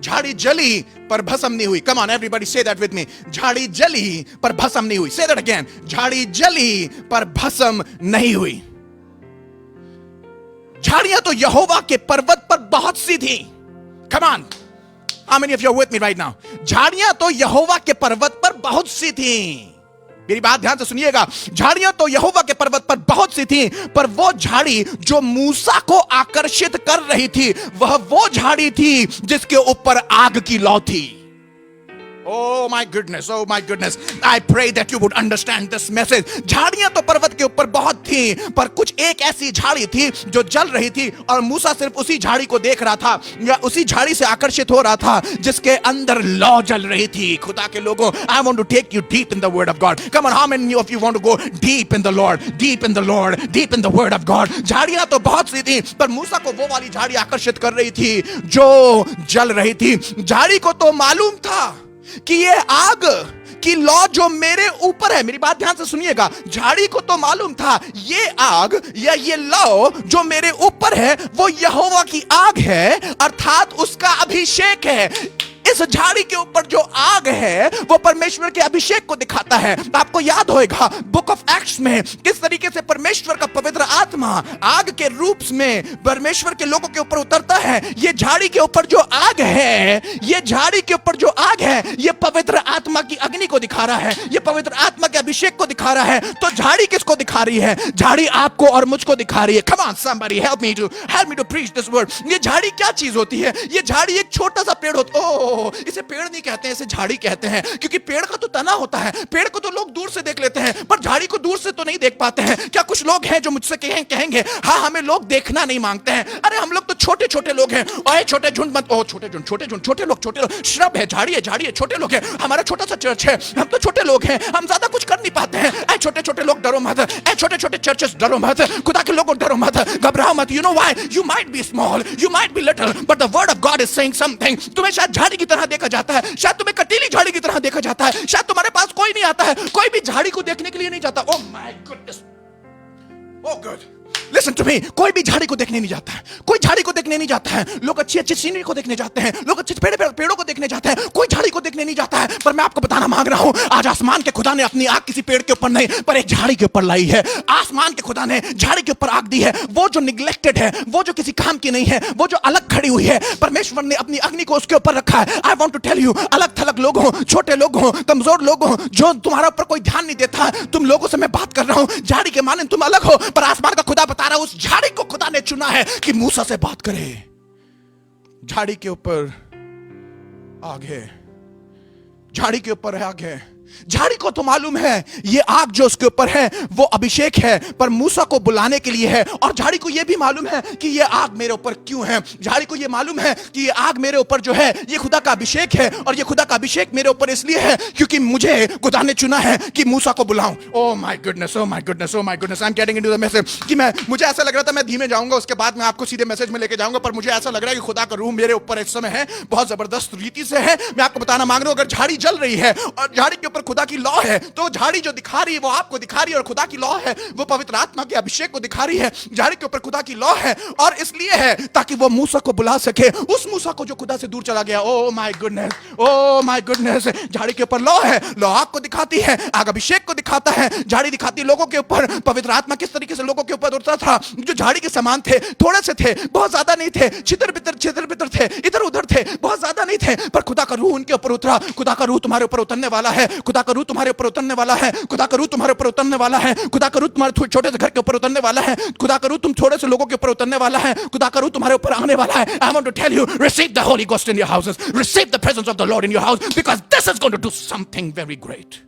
झाड़ी जली पर भस्म नहीं हुई। कम on everybody say that with me. झाड़ी जली पर भस्म नहीं हुई। Say that again. झाड़ी जली पर भस्म नहीं हुई। झाड़ियां तो यहोवा के पर्वत पर बहुत सी थी। Come on, how many of you are with me right now? झाड़ियां तो यहोवा के पर्वत पर बहुत सी थी। मेरी बात ध्यान से सुनिएगा। झाड़ियां तो यहोवा के पर्वत पर बहुत सी थी, पर वो झाड़ी जो मूसा को आकर्षित कर रही थी वह वो झाड़ी थी जिसके ऊपर आग की लौ थी। Oh my goodness, oh my goodness. I pray that you would understand this message. झाड़ियां तो पर्वत के ऊपर बहुत थी, पर कुछ एक ऐसी झाड़ी थी जो जल रही थी और मूसा सिर्फ उसी झाड़ी को देख रहा था या उसी झाड़ी से आकर्षित हो रहा था जिसके अंदर लौ जल रही थी। खुदा के लोगों, I want to take you deep in the word of God. Come on, how many of you want to go deep in the Lord? Deep in the Lord, deep in the word of God. झाड़ियां तो बहुत सी थी, पर मूसा को वो वाली झाड़ी आकर्षित कर रही थी जो जल रही थी। झाड़ी को तो मालूम था कि ये आग की लौ जो मेरे ऊपर है। मेरी बात ध्यान से सुनिएगा। झाड़ी को तो मालूम था ये आग या ये लौ जो मेरे ऊपर है वो यहोवा की आग है, अर्थात उसका अभिषेक है। इस झाड़ी के ऊपर जो आग है वो परमेश्वर के अभिषेक को दिखाता है। आपको याद होगा बुक ऑफ एक्ट्स में किस तरीके से परमेश्वर का पवित्र आत्मा आग के रूप में परमेश्वर के लोगों के ऊपर उतरता है। ये झाड़ी के ऊपर जो आग है, ये झाड़ी के ऊपर जो आग है, ये पवित्र आत्मा की अग्नि को दिखा रहा है, ये पवित्र आत्मा के अभिषेक को दिखा रहा है। तो झाड़ी किसको दिखा रही है? झाड़ी आपको और मुझको दिखा रही है। Come on somebody, help me to preach this word. ये झाड़ी क्या चीज होती है? ये झाड़ी एक छोटा सा पेड़ होता है। इसे पेड़ नहीं कहते हैं, इसे झाड़ी कहते हैं, क्योंकि पेड़ का तो तना होता है। पेड़ को तो लोग दूर से देख लेते हैं, पर झाड़ी को दूर से तो नहीं देख पाते हैं। क्या कुछ लोग हैं जो मुझसे कहेंगे हाँ हमें लोग देखना नहीं मांगते हैं। अरे हम लोग तो छोटे छोटे लोग हैं। ओए छोटे झुंड मत, ओ छोटे लोग श्रब है, झाड़ी है, छोटे लोग हैं। हमारा छोटा सा चर्च है, हम तो छोटे लोग हैं, हम ज्यादा कुछ कर नहीं पाते हैं। ऐ छोटे लोग डरो मत, ऐ छोटे चर्चेस डरो मत, खुदा के लोगों डरो मत, घबराओ मत। You know why? You might be small, you might be little, but the word of God is saying something. तुम्हें शायद झाड़ी की तरह देखा जाता है, शायद तुम्हें कटीली झाड़ी की तरह देखा जाता है, शायद तुम्हारे पास कोई नहीं आता है, कोई भी झाड़ी को देखने के लिए नहीं जाता। Oh my goodness, oh God, listen to me. कोई भी झाड़ी को देखने नहीं जाता है, कोई झाड़ी को देखने नहीं जाता है। लोग अच्छी सीनरी को देखने जाते हैं, लोग अच्छे पेड़ों को देखने जाते हैं, कोई झाड़ी को देखने नहीं जाता है। पर मैं आपको बताना मांग रहा हूं, आज आसमान के खुदा ने अपनी आग किसी पेड़ के ऊपर नहीं पर एक झाड़ी के ऊपर लाई है। आसमान के खुदा ने झाड़ी के ऊपर आग दी है। वो जो निग्लेक्टेड है, वो जो किसी काम की नहीं है, वो जो अलग खड़ी हुई है, परमेश्वर ने अपनी अग्नि को उसके ऊपर रखा है। I want to tell you, अलग थलग लोग हो, छोटे लोग हो, कमजोर लोग हो, जो तुम्हारा ऊपर कोई ध्यान नहीं देता, तुम लोगों से मैं बात कर रहा हूं। झाड़ी के माने तुम अलग हो, पर आसमान का खुदा बता रहा है उस झाड़ी को खुदा ने चुना है कि मूसा से बात करे। झाड़ी के ऊपर आग है, झाड़ी के ऊपर आग है। झाड़ी को तो मालूम है ये आग जो उसके ऊपर है वो अभिषेक है, पर मूसा को बुलाने के लिए है। और झाड़ी को यह भी मालूम है कि ये आग मेरे ऊपर क्यों है। झाड़ी को यह मालूम है कि ये आग मेरे ऊपर जो है ये खुदा का अभिषेक है, और ये खुदा का अभिषेक मेरे ऊपर इसलिए है क्योंकि मुझे खुदा ने चुना है कि मूसा को बुलाऊं। Oh my goodness, oh my goodness, oh my goodness, I am getting into the message कि मुझे ऐसा लग रहा था मैं धीमे जाऊंगा, उसके बाद मैं आपको सीधे मैसेज में लेके जाऊंगा, पर मुझे ऐसा लग रहा है कि खुदा का रूह मेरे ऊपर इस समय है, बहुत जबरदस्त रीति से है। मैं आपको बताना मांग रहा हूं, अगर झाड़ी जल रही है और झाड़ी के ऊपर खुदा की लॉ है, तो झाड़ी जो दिखा रही है वो आपको दिखा रही है, और खुदा की लॉ है वो पवित्र आत्मा के अभिषेक को दिखा रही है। झाड़ी के ऊपर खुदा की लॉ है, और इसलिए है ताकि वो मूसा को बुला सके, उस मूसा को जो खुदा से दूर चला गया। ओ my goodness, O my goodness. झाड़ी के ऊपर लॉ है, लॉ आग को दिखाती है, आग अभिषेक को दिखाता है। झाड़ी दिखाती है लोगों के ऊपर पवित्र आत्मा किस तरीके से लोगों के ऊपर उतरता था, जो झाड़ी के समान थे, थोड़े से थे, बहुत ज्यादा नहीं थे, छितर बितर थे, इधर उधर थे, बहुत ज्यादा नहीं थे, पर खुदा का रूह उनके ऊपर उतरा। खुदा का रूह तुम्हारे ऊपर उतरने वाला है, खुदा का रूह तुम्हारे ऊपर उतरने वाला है, खुदा का रूह तुम्हारे ऊपर उतरने वाला है, खुदा का रूह तुम्हारे छोटे से घर के ऊपर उतरने वाला है, खुदा का रूह तुम थोड़े से लोगों के ऊपर उतरने वाला है, खुदा का रूह तुम्हारे ऊपर आने वाला है। I want to tell you, receive the Holy Ghost in your houses, receive the presence of the Lord in your house, because this is going to do something very great.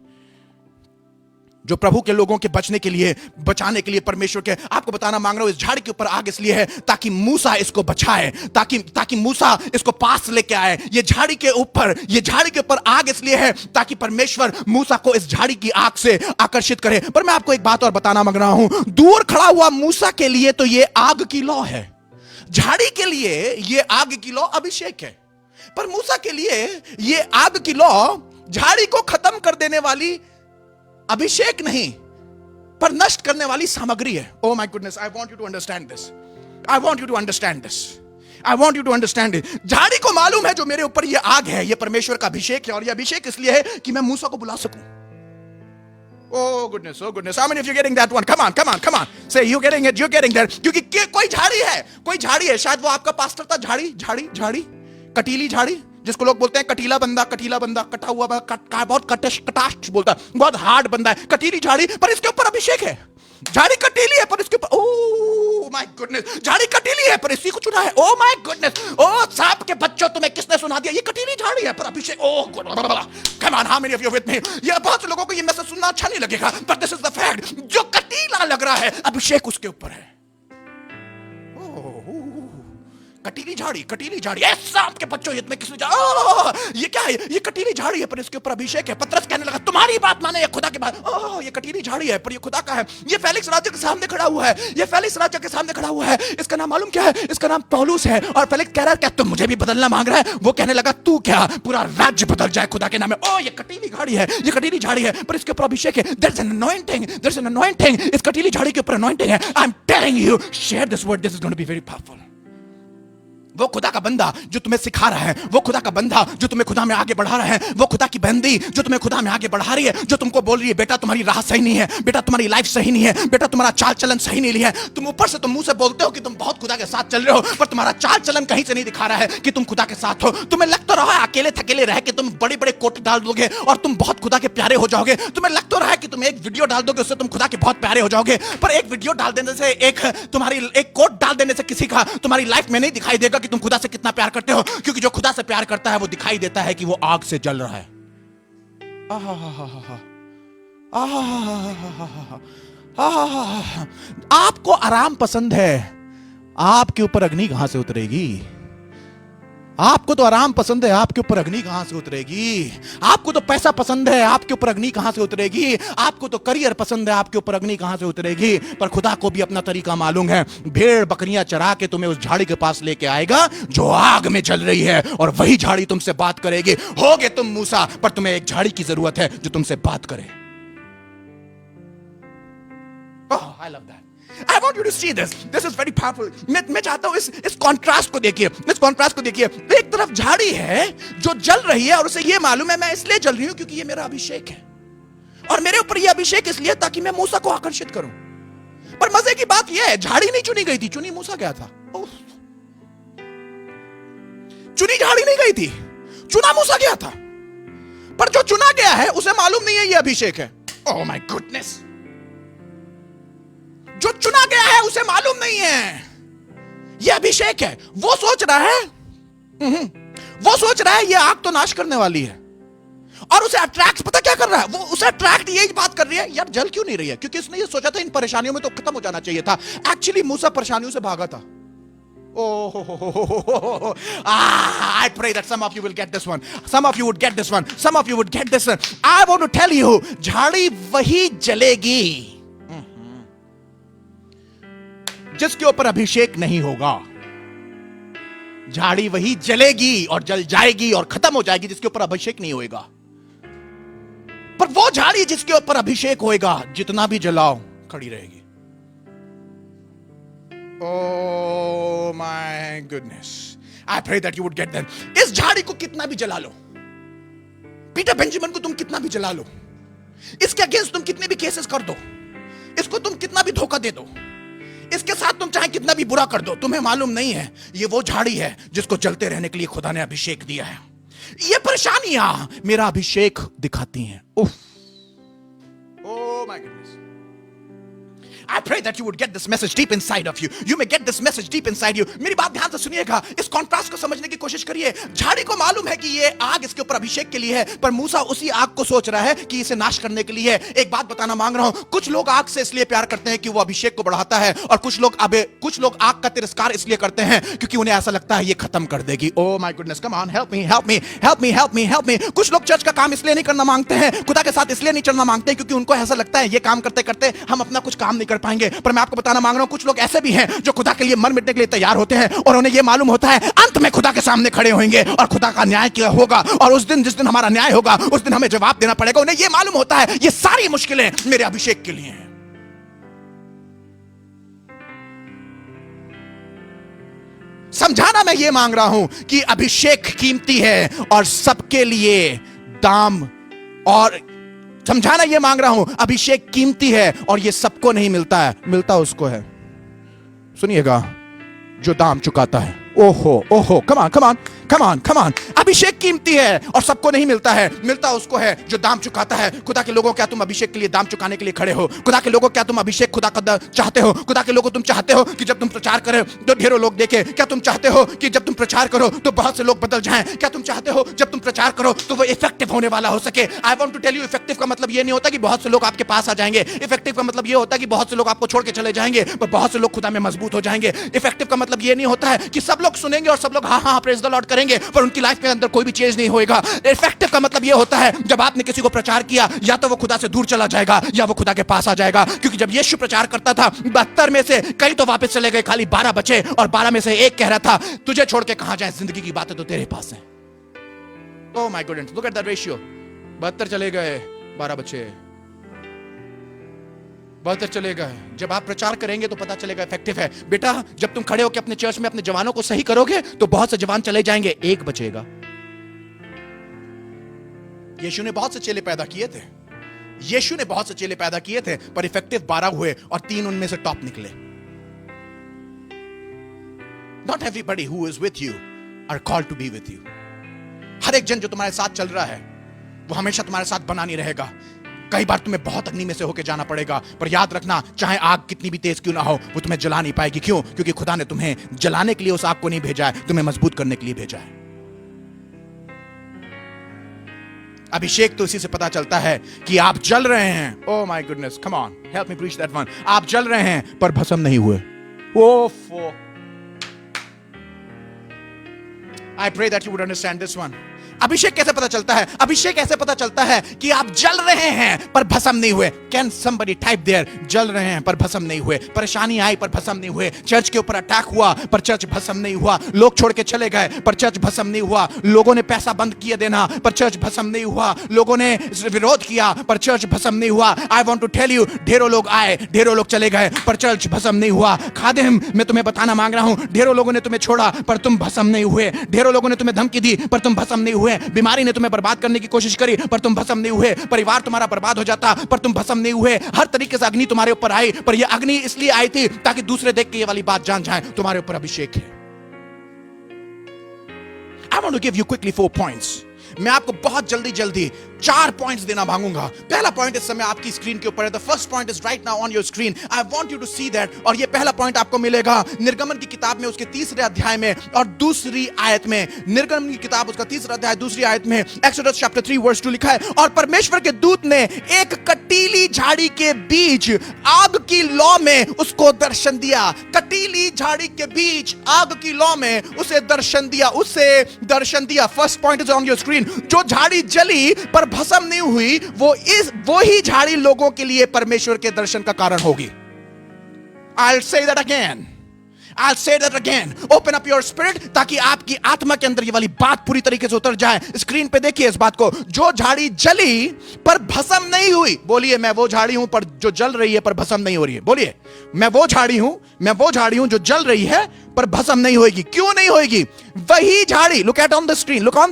जो प्रभु के लोगों के बचने के लिए, बचाने के लिए परमेश्वर के, आपको बताना मांग रहा हूं, इस झाड़ी के ऊपर आग इसलिए है ताकि मूसा इसको बचाए, ताकि मूसा इसको पास लेके आए। ये झाड़ी के ऊपर आग इसलिए है ताकि परमेश्वर मूसा को इस झाड़ी की आग से आकर्षित करे। पर मैं आपको एक बात और बताना मांग रहा हूं, दूर खड़ा हुआ मूसा के लिए तो ये आग की लौ है, झाड़ी के लिए ये आग की लौ अभिषेक है, पर मूसा के लिए ये आग की लौ झाड़ी को खत्म कर देने वाली अभिषेक नहीं, पर नष्ट करने वाली सामग्री है। Oh my goodness, I want you to understand this, I want you to understand this, I want you to understand it. झाड़ी को मालूम है जो मेरे ऊपर ये आग है, ये परमेश्वर का अभिषेक है, और ये अभिषेक इसलिए है कि मैं मूसा को बुला सकूं। Oh goodness, oh goodness. How many of you getting that one? Come on, come on, come on. Say you're getting it, you're getting there. क्योंकि कोई झाड़ी है, शायद वो आपका पास्टर था। झाड़ी, कटीली झाड़ी, जिसको लोग बोलते हैं कटीला बंदा, कटा हुआ, बहुत कटाश बोलता है, बहुत हार्ड बंदा है, कटीली झाड़ी, पर इसके ऊपर अभिषेक है। झाड़ी कटीली है पर इसके ऊपर, ओह माय गुडनेस, झाड़ी कटीली है पर इसी को चुना है। ओह माय गुडनेस, ओह सांप के बच्चों, तुम्हें किसने सुना दिया, ये कटीली झाड़ी है पर अभिषेक। Oh come on, how many of you with me? ये बहुत से लोगों को ये मैसेज सुनना अच्छा नहीं लगेगा, पर दिस इज द फैक्ट, जो कटीला लग रहा है अभिषेक उसके ऊपर है। कटीली झाड़ी, सांप के बच्चों, ये तुम्हें किसने ये क्या है? ये कटीली झाड़ी है पर इसके ऊपर अभिषेक है। पतरस कहने लगा, तुम्हारी बात माने या खुदा की बात? ये कटीली झाड़ी है पर ये खुदा का है। ये फेलिक्स राजा के सामने खड़ा हुआ है, इसका नाम मालूम क्या है? इसका नाम पौलुस है। और फेलिक्स कह रहा है, क्या तुम मुझे भी बदलना मांग रहा है? वो कहने लगा, तू क्या, पूरा राज्य बदल जाए खुदा के नाम में। ये कटीली झाड़ी है पर इसके ऊपर अभिषेक है। There's an anointing, इस कटीली झाड़ी के ऊपर anointing है। I'm telling you, share this word, this is going to be very powerful. वो खुदा का बंदा जो तुम्हें सिखा रहा है, वो खुदा का बंदा जो तुम्हें खुदा में आगे बढ़ा रहा है, वो खुदा की बंदी जो तुम्हें खुदा में आगे बढ़ा रही है, जो तुमको बोल रही है, बेटा तुम्हारी राह सही नहीं है, बेटा तुम्हारी लाइफ सही नहीं है, बेटा तुम्हारा चाल चलन सही नहीं है। तुम ऊपर से, तुम मुंह से बोलते हो कि तुम बहुत खुदा के साथ चल रहे हो, पर तुम्हारा चाल चलन कहीं से नहीं दिखा रहा है कि तुम खुदा के साथ हो। तुम्हें लग तो रहा है अकेले थकेले रह के तुम बड़े बड़े कोट डाल दोगे और तुम बहुत खुदा के प्यारे हो जाओगे। तुम्हें लग तो रहा है कि तुम एक वीडियो डाल दोगे, उससे तुम खुदा के बहुत प्यारे हो जाओगे, पर एक वीडियो डाल देने से, एक कोट डाल देने से किसी का तुम्हारी लाइफ में नहीं दिखाई देगा कि तुम खुदा से कितना करते हो, क्योंकि जो खुदा से प्यार करता है वो दिखाई देता है कि वो आग से जल रहा है। आपको आराम पसंद है, आपके ऊपर अग्नि कहां से उतरेगी? आपको तो आराम पसंद है, आपके ऊपर अग्नि कहां से उतरेगी? आपको तो पैसा पसंद है, आपके ऊपर अग्नि कहां से उतरेगी? आपको तो करियर पसंद है, आपके ऊपर अग्नि कहां से उतरेगी? पर खुदा को भी अपना तरीका मालूम है। भेड़ बकरियां चरा के तुम्हें उस झाड़ी के पास लेके आएगा जो आग में जल रही है, और वही झाड़ी तुमसे बात करेगी। होगे तुम मूसा, पर तुम्हें एक झाड़ी की जरूरत है जो तुमसे बात करे। I love that. I want you to see this. This is very powerful. मैं चाहता हूं इस कॉन्ट्रास्ट को देखिए, एक तरफ झाड़ी है जो जल रही है और उसे ये मालूम है मैं इसलिए जल रही हूं क्योंकि ये मेरा अभिषेक है, और मेरे ऊपर ये अभिषेक इसलिए ताकि मैं मूसा को आकर्षित करूं। पर मजे की बात यह है, झाड़ी नहीं चुनी गई थी, चुनी मूसा गया था। चुनी झाड़ी नहीं गई थी, चुना मूसा गया था। पर जो चुना गया है उसे मालूम नहीं है ये अभिषेक है। ओह माय गुडनेस, जो चुना गया है उसे मालूम नहीं है ये अभिषेक है। वो सोच रहा है ये आग तो नाश करने वाली है, और उसे अट्रैक्ट, पता क्या कर रहा है? वो उसे अट्रैक्ट यही बात कर रही है, यार जल क्यों नहीं रही है? क्योंकि उसने ये सोचा था इन परेशानियों में तो खत्म हो जाना चाहिए था। एक्चुअली मूसा परेशानियों से भागा था। I pray that some of you will get this one. Some of you would get this one. Some of you would get this one. I want to tell you, झाड़ी वही जलेगी जिसके ऊपर अभिषेक नहीं होगा। झाड़ी वही जलेगी और जल जाएगी और खत्म हो जाएगी जिसके ऊपर अभिषेक नहीं होगा। पर वो झाड़ी जिसके ऊपर अभिषेक होएगा, जितना भी जलाओ खड़ी रहेगी। Oh my goodness. I pray that you would get them. इस झाड़ी को कितना भी जला लो, पीटर बेंजामिन को तुम कितना भी जला लो, इसके अगेंस्ट तुम कितने भी केसेस कर दो, इसको तुम कितना भी धोखा दे दो, इसके साथ तुम चाहे कितना भी बुरा कर दो, तुम्हें मालूम नहीं है ये वो झाड़ी है जिसको जलते रहने के लिए खुदा ने अभिषेक दिया है। ये परेशानियां मेरा अभिषेक दिखाती हैं। Oh my goodness. I pray that you would get this message deep inside of you. You may get this message deep inside you. मेरी बात ध्यान से सुनिएगा, इस कॉन्ट्रास्ट को समझने की कोशिश करिए। झाड़ी को मालूम है कि ये आग इसके ऊपर अभिषेक के लिए है, पर मूसा उसी आग को सोच रहा है कि इसे नाश करने के लिए है। एक बात बताना मांग रहा हूं, कुछ लोग आग से इसलिए प्यार करते हैं कि वो अभिषेक को बढ़ाता है, और कुछ लोग आग का तिरस्कार इसलिए करते हैं क्योंकि उन्हें ऐसा लगता है ये खत्म कर देगी। ओह my goodness, come on, help me help me help me help me help me. कुछ लोग चर्च का काम इसलिए नहीं करना मांगते हैं, खुदा के साथ इसलिए नहीं चलना मांगते क्योंकि उनको ऐसा लगता है ये काम करते करते हम अपना कुछ काम नहीं कर पाएंगे। पर मैं आपको बताना मांग रहा हूं, कुछ लोग ऐसे भी हैं जो खुदा के लिए मर मिटने के लिए तैयार होते हैं, और उन्हें यह मालूम होता है अंत में खुदा के सामने खड़े होंगे और खुदा का न्याय क्या होगा, और उस दिन जिस दिन हमारा न्याय होगा उस दिन हमें जवाब देना पड़ेगा। उन्हें यह मालूम होता है ये सारी मुश्किलें मेरे अभिषेक के लिए हैं। समझाना मैं ये मांग रहा हूं कि अभिषेक कीमती है और सबके लिए दाम, और समझाना ये मांग रहा हूं अभिषेक कीमती है और ये सबको नहीं मिलता है, मिलता उसको है, सुनिएगा, जो दाम चुकाता है। ओहो ओहो, come on come on come on come on. अभिषेक कीमती है और सबको नहीं मिलता है, मिलता उसको है जो दाम चुकाता है। खुदा के लोगों, क्या तुम अभिषेक के लिए दाम चुकाने के लिए खड़े हो? खुदा के लोगों, क्या तुम अभिषेक खुदा का चाहते हो? खुदा के लोगों, तुम चाहते हो कि जब तुम प्रचार करो तो ढेरों लोग देखें? क्या तुम चाहते हो कि जब तुम प्रचार करो तो बहुत से लोग बदल जाएं? क्या तुम चाहते हो जब तुम प्रचार करो तो वो इफेक्टिव होने वाला हो सके? I want to tell you, effective का मतलब ये नहीं होता कि बहुत से लोग आपके पास आ जाएंगे। इफेक्टिव का मतलब ये होता है कि बहुत से लोग आपको छोड़ के चले जाएंगे, पर बहुत से लोग खुदा में मजबूत हो जाएंगे। इफेक्टिव का मतलब ये नहीं होता है कि सब लोग सुनेंगे और सब लोग हाँ हाँ प्रेज द लॉर्ड करेंगे, पर उनकी लाइफ के अंदर कोई भी चेंज नहीं होएगा। इफेक्टिव का मतलब यह होता है जब आपने किसी को प्रचार किया, या तो वो खुदा से दूर चला जाएगा या वो खुदा के पास आ जाएगा। क्योंकि जब यीशु प्रचार करता था 72 में से कई तो वापस चले गए, खाली 12 बचे, और 12 में से एक कह रहा था तुझे छोड़ के कहां जाए, जिंदगी की बातें तो तेरे पास है। Oh my God, look at the ratio. 72 चले गए, 12 बचे, 72 चले गए। जब आप प्रचार करेंगे तो पता चलेगा इफेक्टिव है। बेटा, जब तुम खड़े होकर अपने चर्च में अपने जवानों को सही करोगे तो बहुत से जवान चले जाएंगे, एक बचेगा। यीशु ने बहुत से चेले पैदा किए थे, यीशु ने बहुत से चेले पैदा किए थे, पर इफेक्टिव 12 हुए और 3 उनमें से टॉप निकले। Not everybody who is with you are called to be with you. हर एक जन जो तुम्हारे साथ चल रहा है वो हमेशा तुम्हारे साथ बना नहीं रहेगा। कई बार तुम्हें बहुत अग्नि में से होकर जाना पड़ेगा, पर याद रखना, चाहे आग कितनी भी तेज क्यों ना हो, वो तुम्हें जला नहीं पाएगी। क्यों? क्योंकि खुदा ने तुम्हें जलाने के लिए उस आग को नहीं भेजा है, तुम्हें मजबूत करने के लिए भेजा है। अभिषेक तो इसी से पता चलता है कि आप जल रहे हैं। ओह my goodness, come on, help me preach that one. आप जल रहे हैं पर भस्म नहीं हुए। ओफो, I pray that you would understand this one. अभिषेक कैसे पता चलता है? अभिषेक ऐसे पता चलता है कि आप जल रहे हैं पर भस्म नहीं हुए। Can somebody type there? जल रहे हैं पर भस्म नहीं हुए। परेशानी आई पर भस्म नहीं हुए। चर्च के ऊपर अटैक हुआ पर चर्च भस्म नहीं हुआ। लोग छोड़ के चले गए पर चर्च भस्म नहीं हुआ। लोगों ने पैसा बंद किए देना पर चर्च भस्म नहीं हुआ। लोगों ने विरोध किया पर चर्च भस्म नहीं हुआ। I want to tell you, ढेरों लोग आए, ढेरों लोग चले गए, पर चर्च भस्म नहीं हुआ। खादिम, मैं तुम्हें बताना मांग रहा हूं, ढेरों लोगों ने तुम्हें छोड़ा पर तुम भस्म नहीं हुए। ढेरों लोगों ने तुम्हें धमकी दी पर तुम भस्म नहीं हुए। बीमारी ने तुम्हें बर्बाद करने की कोशिश करी पर तुम भस्म नहीं हुए। परिवार तुम्हारा बर्बाद हो जाता पर तुम भस्म नहीं हुए। हर तरीके से अग्नि तुम्हारे ऊपर आई, पर यह अग्नि इसलिए आई थी ताकि दूसरे देख के ये वाली बात जान जाए, तुम्हारे ऊपर अभिषेक है। I want to give you quickly 4 points. मैं आपको बहुत जल्दी 4 पॉइंट्स देना मांगूंगा। पहला पॉइंट इस समय आपकी स्क्रीन के ऊपर है। The first point is right now on your screen. I want you to see that. और ये पहला पॉइंट आपको मिलेगा निर्गमन की किताब में उसके 3रे अध्याय में और 2री आयत में। निर्गमन की किताब उसका 3रा अध्याय 2री आयत में एक्सोडस चैप्टर 3 वर्स 2 लिखा है, और परमेश्वर के दूत ने एक कटीली झाड़ी के बीच आग की लौ में उसको दर्शन दिया। कटीली झाड़ी के बीच आग की लौ में उसे दर्शन दिया, उसे दर्शन दिया। First point is on your screen. जो झाड़ी जली पर भस्म नहीं हुई, वो ही झाड़ी लोगों के लिए परमेश्वर के दर्शन का कारण होगी। I'll say that again. I'll say that again. Open up your spirit ताकि आपकी आत्मा के अंदर ये वाली बात पूरी तरीके से उतर जाए. स्क्रीन पे देखिए इस बात को. जो झाड़ी जली पर भस्म नहीं हुई. बोलिए, मैं वो झाड़ी हूं पर जो जल रही है पर भस्म नहीं हो रही है. बोलिए, मैं वो झाड़ी हूं जो जल रही है पर भस्म नहीं होगी. क्यों नहीं होगी? वही झाड़ी, लुक ऑन द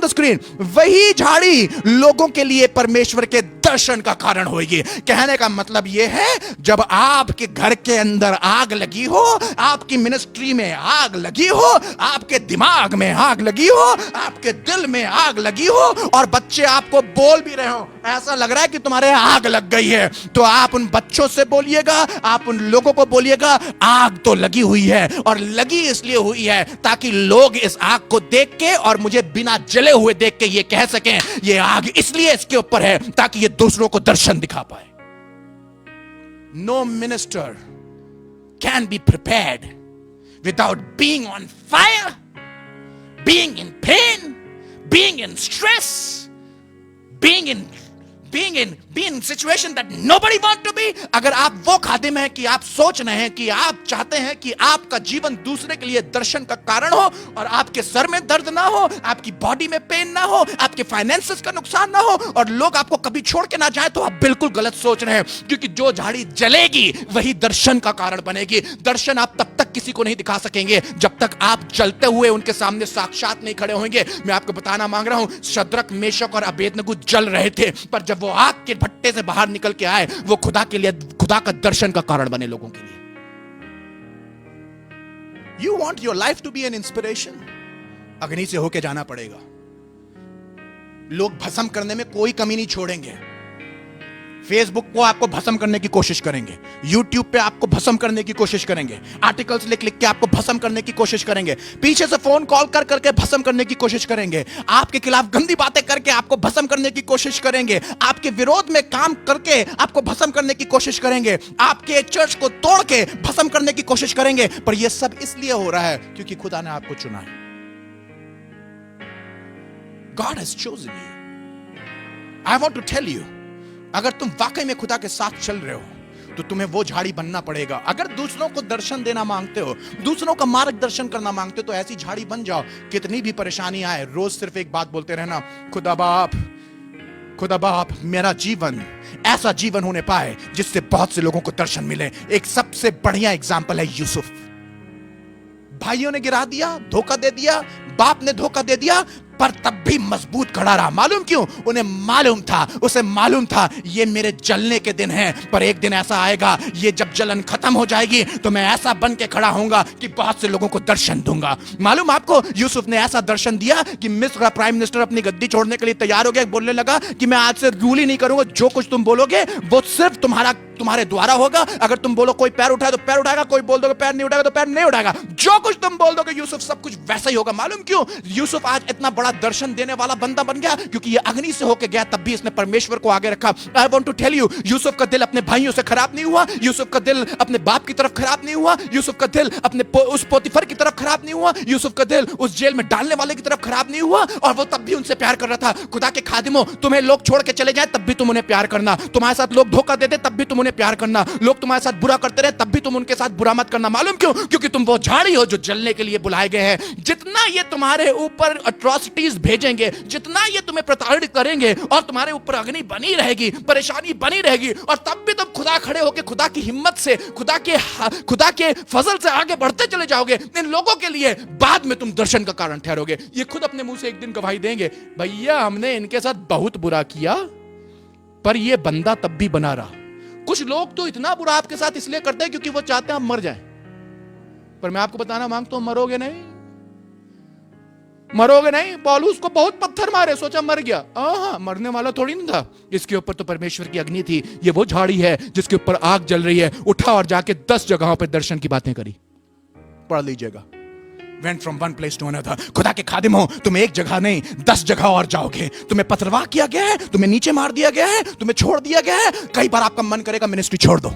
स्क्रीन, वही झाड़ी लोगों के लिए परमेश्वर के दर्शन का कारण होगी. कहने का मतलब यह है, जब आपके घर के अंदर आग लगी हो, आपकी मिनिस्ट्री में आग लगी हो, आपके दिमाग में आग लगी हो, आपके दिल में आग लगी हो, और बच्चे आपको बोल भी रहे हो, ऐसा लग रहा है कि तुम्हारे आग लग गई है, तो आप उन बच्चों से बोलिएगा, आप उन लोगों को बोलिएगा, आग तो लगी हुई है, और लगी इसलिए हुई है ताकि लोग इस आग को देख के और मुझे बिना जले हुए देख के ये कह सकें, ये आग इसलिए इसके ऊपर है ताकि ये दूसरों को दर्शन दिखा पाए. No minister can be prepared without being on fire, being in pain, being in stress, being in situation that nobody want to be. अगर आप वो खादिम हैं कि आप सोच रहे हैं कि आप चाहते हैं कि आपका जीवन दूसरे के लिए दर्शन का कारण हो, और आपके सर में दर्द ना हो, आपकी बॉडी में पेन ना हो, आपके फाइनेंसेस का नुकसान ना हो, और लोग आपको कभी छोड़ के ना जाए, तो आप बिल्कुल गलत सोच रहे हैं. क्योंकि जो झाड़ी जलेगी वही दर्शन का कारण बनेगी. दर्शन आप तब तक किसी को नहीं दिखा सकेंगे जब तक आप जलते हुए उनके सामने साक्षात नहीं खड़े होंगे. मैं आपको बताना मांग रहा हूं, शद्रक, मेशक और अबेदनगो जल रहे थे, पर जब वो आग के भट्टे से बाहर निकल के आए, वो खुदा के लिए, खुदा का दर्शन का कारण बने लोगों के लिए. You want your life to be an inspiration? अग्नि से होके जाना पड़ेगा. लोग भस्म करने में कोई कमी नहीं छोड़ेंगे. फेसबुक को आपको भस्म करने की कोशिश करेंगे, यूट्यूब पे आपको भस्म करने की कोशिश करेंगे, आर्टिकल्स लिख लिख के आपको भस्म करने की कोशिश करेंगे, पीछे से फोन कॉल कर करके भस्म करने की कोशिश करेंगे, आपके खिलाफ गंदी बातें करके आपको भस्म करने की कोशिश करेंगे, आपके विरोध में काम करके आपको भस्म करने की कोशिश करेंगे, आपके चर्च को तोड़ के भस्म करने की कोशिश करेंगे. पर यह सब इसलिए हो रहा है क्योंकि खुदा ने आपको चुना है. God has chosen you. I want to tell you, अगर तुम वाकई में खुदा के साथ चल रहे हो तो तुम्हें वो झाड़ी बनना पड़ेगा. अगर दूसरों को दर्शन देना मांगते हो, दूसरों का मार्गदर्शन करना मांगते हो, तो ऐसी झाड़ी बन जाओ. कितनी भी परेशानी आए, रोज सिर्फ एक बात बोलते रहना, खुदा बाप, मेरा जीवन ऐसा जीवन होने पाए जिससे बहुत से लोगों को दर्शन मिले. एक सबसे बढ़िया एग्जाम्पल है यूसुफ. भाइयों ने गिरा दिया, धोखा दे दिया, बाप ने धोखा दे दिया, पर तब भी मजबूत खड़ा रहा. मालूम क्यों? उसे मालूम था ये मेरे जलने के दिन हैं, पर एक दिन ऐसा आएगा, ये जब जलन खत्म हो जाएगी तो मैं ऐसा बन के खड़ा होऊंगा कि बहुत से लोगों को दर्शन दूंगा. मालूम आपको, यूसुफ ने ऐसा दर्शन दिया कि मिस्र का प्राइम मिनिस्टर अपनी गद्दी छोड़ने के लिए तैयार हो गया. बोलने लगा कि मैं आज से रूल ही नहीं करूंगा, जो कुछ तुम बोलोगे वो सिर्फ तुम्हारे द्वारा होगा. अगर तुम बोलो कोई पैर उठाए तो पैर उठाएगा, कोई बोल दोगे पैर नहीं उठाएगा तो पैर नहीं उठाएगा. जो कुछ तुम बोल दोगे यूसुफ, सब कुछ वैसा ही होगा. मालूम क्यों? यूसुफ आज इतना बड़ा दर्शन देने वाला बंदा बन गया क्योंकि ये अग्नि से होके गया, तब भी इसने परमेश्वर को आगे रखा. I want to tell you, Yusuf का दिल अपने भाइयों से खराब नहीं हुआ, यूसुफ का दिल अपने बाप की तरफ खराब नहीं हुआ, यूसुफ का दिल अपने उस पोतीफर की तरफ खराब नहीं हुआ, यूसुफ का दिल उस जेल में डालने वाले की तरफ खराब नहीं हुआ, और वो तब भी उनसे प्यार कर रहा था. खुदा के खादिमों, तुम्हें लोग छोड़ के चले जाए तब भी तुम उन्हें प्यार करना, तुम्हारे साथ लोग धोखा दे दे तब भी तुम उन्हें प्यार करना, लोग तुम्हारे साथ बुरा करते रहे तब भी तुम उनके साथ बुरा मत करना. मालूम क्यों? क्योंकि तुम वो झाड़ी हो जो जलने के लिए बुलाए गए हैं. जितना ये तुम्हारे ऊपर अट्रॉसिटीज भेजेंगे, जितना ये तुम्हें प्रताड़ित करेंगे, और तुम्हारे ऊपर अग्नि बनी रहेगी, परेशानी बनी रहेगी, और तब भी तुम खुदा खड़े होकर खुदा की हिम्मत से, खुदा के फजल से आगे बढ़ते चले जाओगे. इन लोगों के लिए बाद में तुम दर्शन का कारण ठहरोगे. ये खुद अपने मुंह से एक दिन गवाही देंगे, भैया हमने इनके साथ बहुत बुरा किया पर ये बंदा तब भी बना रहा. कुछ लोग तो इतना बुरा आपके साथ इसलिए करते हैं क्योंकि वो चाहते हैं आप मर जाएं, पर मैं आपको बताना मांगता हूं, मरोगे नहीं. पौलुस को बहुत पत्थर मारे, सोचा मर गया. मरने वाला थोड़ी नहीं था. इसके ऊपर तो परमेश्वर की अग्नि थी. ये वो झाड़ी है जिसके ऊपर आग जल रही है. उठा और जाके 10 जगहों पर दर्शन की बातें करी. पढ़ लीजिएगा. Went from one place to another. खुदा के खादिम हो, तुम एक जगह नहीं 10 जगह और जाओगे. तुम्हें पथरवाह किया गया है, तुम्हें नीचे मार दिया गया है, तुम्हें छोड़ दिया गया है. कई बार आपका मन करेगा मिनिस्ट्री छोड़ दो.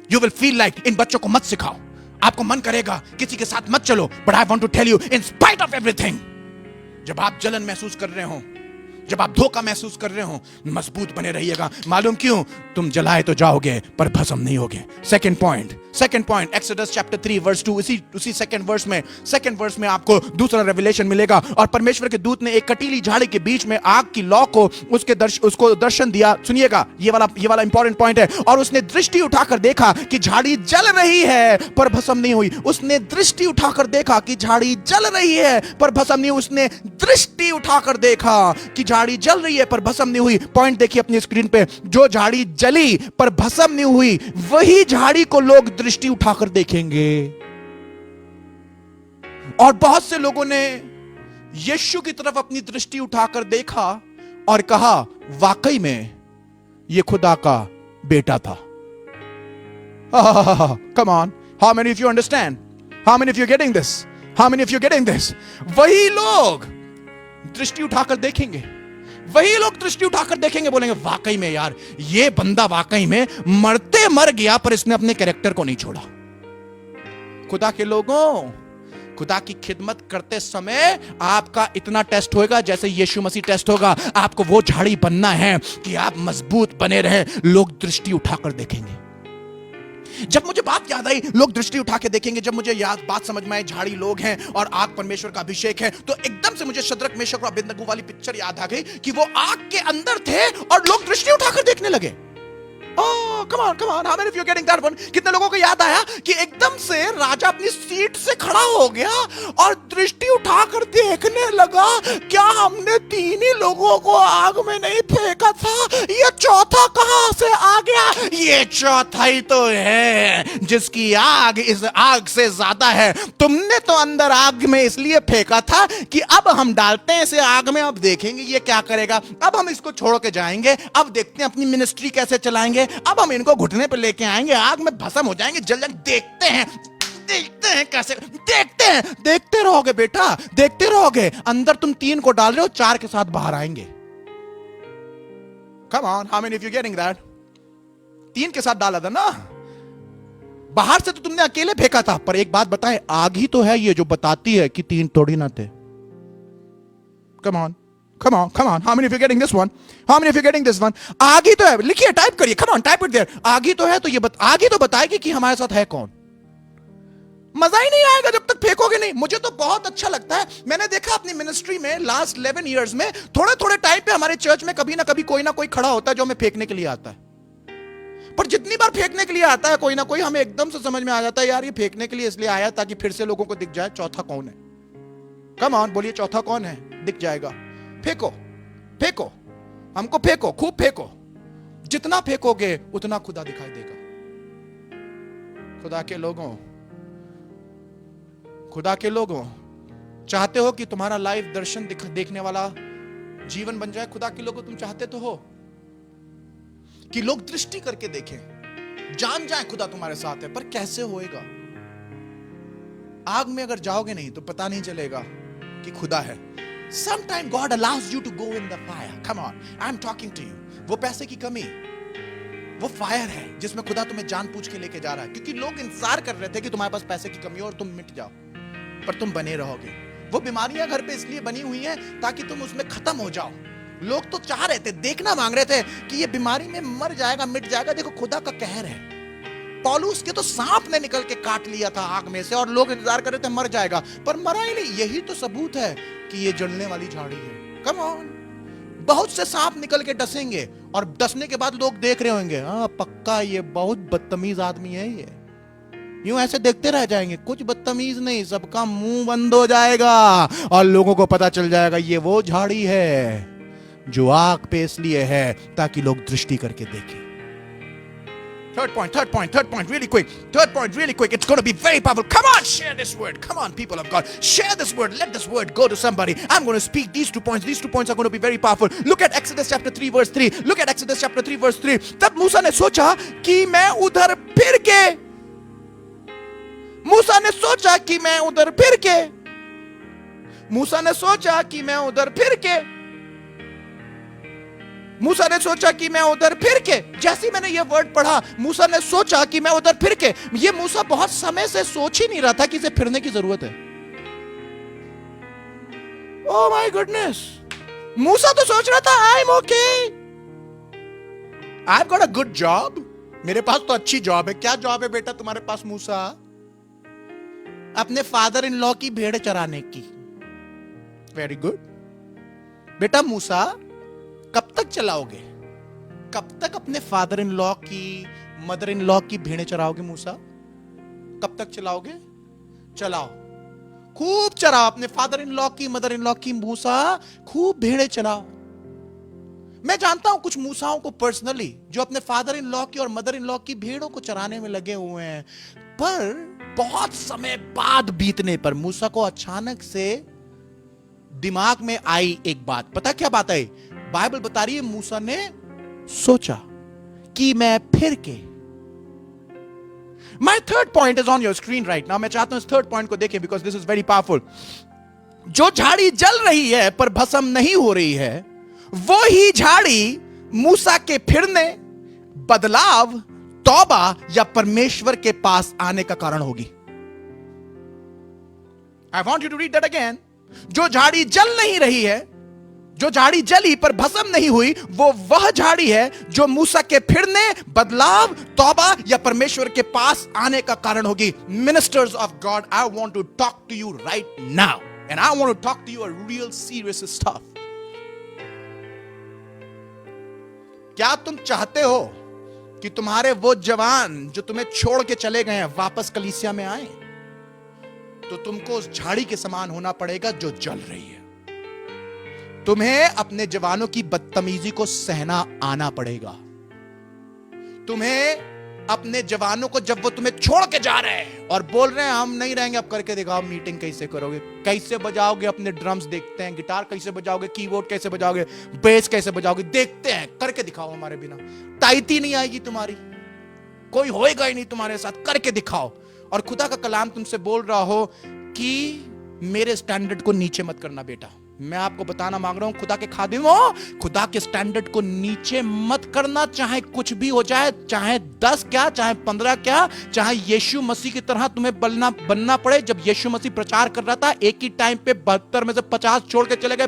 You will feel like इन बच्चों को मत सिखाओ. आपको मन करेगा किसी के साथ मत चलो. But I want to tell you, in spite of everything, जब आप जलन महसूस कर रहे हो, जब आप धोखा महसूस कर रहे हो, मजबूत बने रहिएगा। मालूम क्यों? तुम जलाए तो जाओगे पर भस्म नहीं होगे। Second point Exodus chapter 3 verse 2, उसी सेकंड वर्स में आपको दूसरा रेवलेशन मिलेगा। और परमेश्वर के दूत ने एक कटीली झाड़ी के बीच में आग की लौ को उसको दर्शन दिया। सुनिएगा, ये वाला इंपॉर्टेंट पॉइंट है। और उसने दृष्टि उठाकर देखा कि झाड़ी जल रही है पर भस्म नहीं हुई। उसने दृष्टि उठाकर देखा कि झाड़ी जल रही है पर भस्म नहीं हुई। उसने दृष्टि उठाकर देखा कि झाड़ी जल रही है पर भस्म नहीं हुई। पॉइंट देखिए अपनी स्क्रीन पे, जो झाड़ी जली पर भस्म नहीं हुई, वही झाड़ी को लोग दृष्टि उठाकर देखेंगे। और बहुत से लोगों ने यीशु की तरफ अपनी दृष्टि उठाकर देखा और कहा, वाकई में यह खुदा का बेटा था। Come on, how many of you understand? How many of you getting this? How many of you getting this? वही लोग दृष्टि उठाकर देखेंगे, बोलेंगे, वाकई में यार ये बंदा वाकई में मरते मर गया पर इसने अपने कैरेक्टर को नहीं छोड़ा। खुदा के लोगों, खुदा की खिदमत करते समय आपका इतना टेस्ट होगा जैसे यीशु मसीह टेस्ट होगा। आपको वो झाड़ी बनना है कि आप मजबूत बने रहे। लोग दृष्टि उठाकर देखेंगे। जब मुझे बात याद आई, लोग दृष्टि उठा के देखेंगे, जब मुझे याद बात समझ में आई, झाड़ी लोग हैं और आग परमेश्वर का अभिषेक है, तो एकदम से मुझे शद्रक मेशक और अबेदनगो वाली पिक्चर याद आ गई कि वो आग के अंदर थे और लोग दृष्टि उठाकर देखने लगे। Oh, come on, how many of you getting that one? कितने लोगों को याद आया कि एकदम से राजा अपनी सीट से खड़ा हो गया और दृष्टि उठाकर देखने लगा, क्या हमने तीन ही लोगों को आग में नहीं फेंका था? ये चौथा कहां से आ गया? ये चौथा ही तो है जिसकी आग इस आग से ज्यादा है। तुमने तो अंदर आग में इसलिए फेंका था कि अब हम डालते हैं इसे आग में, अब देखेंगे ये क्या करेगा, अब हम इसको छोड़ के जाएंगे, अब देखते हैं अपनी मिनिस्ट्री कैसे चलाएंगे, अब हम इनको घुटने पे लेके आएंगे, आग में भस्म हो जाएंगे, जल जाएंगे, देखते हैं कैसे, देखते रहोगे बेटा, देखते रहोगे। अंदर तुम तीन को डाल रहे हो, चार के साथ बाहर आएंगे। Come on, how many of you getting that? तीन के साथ डाला था ना, बाहर से तो तुमने अकेले फेंका था, पर एक बात बताएं, आग ही तो है ये जो बताती है कि तीन थोड़ी ना थे। Come on, how many of you getting this one? How many of you getting this one? आग ही तो है, लिखिए, टाइप करिए, come on, type it there. आग ही तो है, तो ये आग ही तो बताएगी कि हमारे साथ है कौन। मजा ही नहीं आएगा जब तक फेंकोगे नहीं। मुझे तो बहुत अच्छा लगता है, मैंने देखा अपनी मिनिस्ट्री में लास्ट 11 इयर्स में, थोड़े टाइम पे हमारे चर्च में कभी ना कभी कोई ना कोई खड़ा होता है जो हमें फेंकने के लिए आता है। पर जितनी बार फेंकने के लिए आता है कोई ना कोई, हमें एकदम से समझ में आ जाता है, यार ये फेंकने के लिए इसलिए आया ताकि फिर से लोगों को दिख जाए चौथा कौन है। कम ऑन, बोलिए चौथा कौन है, दिख जाएगा। फेंको, हमको फेंको, खूब फेंको, जितना फेंकोगे उतना खुदा दिखाई देगा। खुदा के लोगों, चाहते हो कि तुम्हारा लाइव दर्शन देखने वाला जीवन बन जाए? खुदा के लोगों, तुम चाहते तो हो कि लोग दृष्टि करके देखें, जान जाए खुदा तुम्हारे साथ है, पर कैसे होएगा? आग में अगर जाओगे नहीं तो पता नहीं चलेगा कि खुदा है। Sometimes God allows you to go in the fire. Come on, I'm talking to you. वो पैसे की कमी, वो फायर है जिसमें खुदा तुम्हें जान पूछ के लेके जा रहा है, क्योंकि लोग इंतजार कर रहे थे कि तुम्हारे पास पैसे की कमी हो और तुम मिट जाओ, पर तुम बने रहोगे। वो बीमारियां घर पे इसलिए बनी हुई हैं ताकि तुम उसमें खत्म हो जाओ। लोग तो चाह रहे थे, देखना मांग रहे थे कि ये बीमारी में मर जाएगा, मिट जाएगा। देखो खुदा का कहर है। पौलुस के तो सांप ने निकल के काट लिया था आग में से और लोग इंतजार कर रहे थे मर जाएगा, पर मरा ही नहीं। यही तो सबूत है कि ये जलने वाली झाड़ी है। कम ऑन, बहुत से सांप निकल के डसेंगे और डसने के बाद लोग देख रहे होंगे, हाँ पक्का ये बहुत बदतमीज आदमी है, ये यूं ऐसे देखते रह जाएंगे। कुछ बदतमीज नहीं, सबका मुंह बंद हो जाएगा और लोगों को पता चल जाएगा ये वो झाड़ी है जो आग पे इसलिए है ताकि लोग दृष्टि करके देखें। Third point, really quick. It's going to be very powerful. Come on, share this word. Come on, people of God. Share this word. Let this word go to somebody. I'm going to speak these 2 points. These 2 points are going to be very powerful. Look at Exodus chapter 3 verse 3. तब मूसा ने सोचा कि मैं उधर फिर के मूसा ने सोचा कि मैं उधर फिर के जैसे मैंने ये वर्ड पढ़ा, मूसा ने सोचा कि मैं उधर फिर के, ये मूसा बहुत समय से सोच ही नहीं रहा था कि इसे फिरने की जरूरत है। ओह माय गुडनेस, मूसा तो सोच रहा था I am okay, I have got a good job, मेरे पास तो अच्छी जॉब है। क्या जॉब है बेटा तुम्हारे पास मूसा? अपने फादर इन लॉ की भेड़ चराने की। वेरी गुड बेटा मूसा, कब तक चलाओगे? कब तक अपने फादर इन लॉ की, मदर इन लॉ की भेड़ें चराओगे मूसा? कब तक चलाओगे? चलाओ, खूब चराओ अपने फादर इन लॉ की, मदर इन लॉ की मूसा, खूब भेड़ें चराओ। मैं जानता हूं कुछ मूसाओं को पर्सनली जो अपने फादर इन लॉ की और मदर इन लॉ की भेड़ों को चराने में लगे हुए हैं, पर बहुत समय बाद बीतने पर मूसा को अचानक से दिमाग में आई एक बात। पता क्या बात आई? बाइबल बता रही है मूसा ने सोचा कि मैं फिर के, my third point is on your screen right now. मैं चाहता हूं इस थर्ड पॉइंट को देखें because this is very powerful. जो झाड़ी जल रही है पर भस्म नहीं हो रही है, वो ही झाड़ी मूसा के फिरने, बदलाव, तौबा या परमेश्वर के पास आने का कारण होगी। I want you to read that again. जो झाड़ी जल नहीं रही है, जो झाड़ी जली पर भस्म नहीं हुई, वो वह झाड़ी है जो मूसा के फिरने, बदलाव, तौबा या परमेश्वर के पास आने का कारण होगी। Ministers of God, I want to talk to you right now and I want to talk to you a real serious stuff. क्या तुम चाहते हो कि तुम्हारे वो जवान जो तुम्हें छोड़ के चले गए हैं वापस कलीसिया में आए? तो तुमको उस झाड़ी के समान होना पड़ेगा जो जल रही है। तुम्हें अपने जवानों की बदतमीजी को सहना आना पड़ेगा। तुम्हें अपने जवानों को, जब वो तुम्हें छोड़ के जा रहे हैं और बोल रहे हैं हम नहीं रहेंगे, अब करके दिखाओ, मीटिंग कैसे करोगे, कैसे बजाओगे अपने ड्रम्स, देखते हैं गिटार कैसे बजाओगे, कीबोर्ड कैसे बजाओगे, बेस कैसे बजाओगे, देखते हैं, करके दिखाओ हमारे बिना। ताइती नहीं आएगी तुम्हारी, कोई होएगा ही नहीं तुम्हारे साथ, करके दिखाओ। और खुदा का कलाम तुमसे बोल रहा हो कि मेरे स्टैंडर्ड को नीचे मत करना बेटा। मैं आपको बताना मांग रहा हूं खुदा के खादिमों, खुदा के स्टैंडर्ड को नीचे मत करना, चाहे कुछ भी हो जाए, चाहे 10 क्या, चाहे 15 क्या, चाहे यीशु मसीह की तरह तुम्हें बनना पड़े। जब यीशु मसीह प्रचार कर रहा था, एक ही टाइम पे 72 में से 50 छोड़ के चले गए,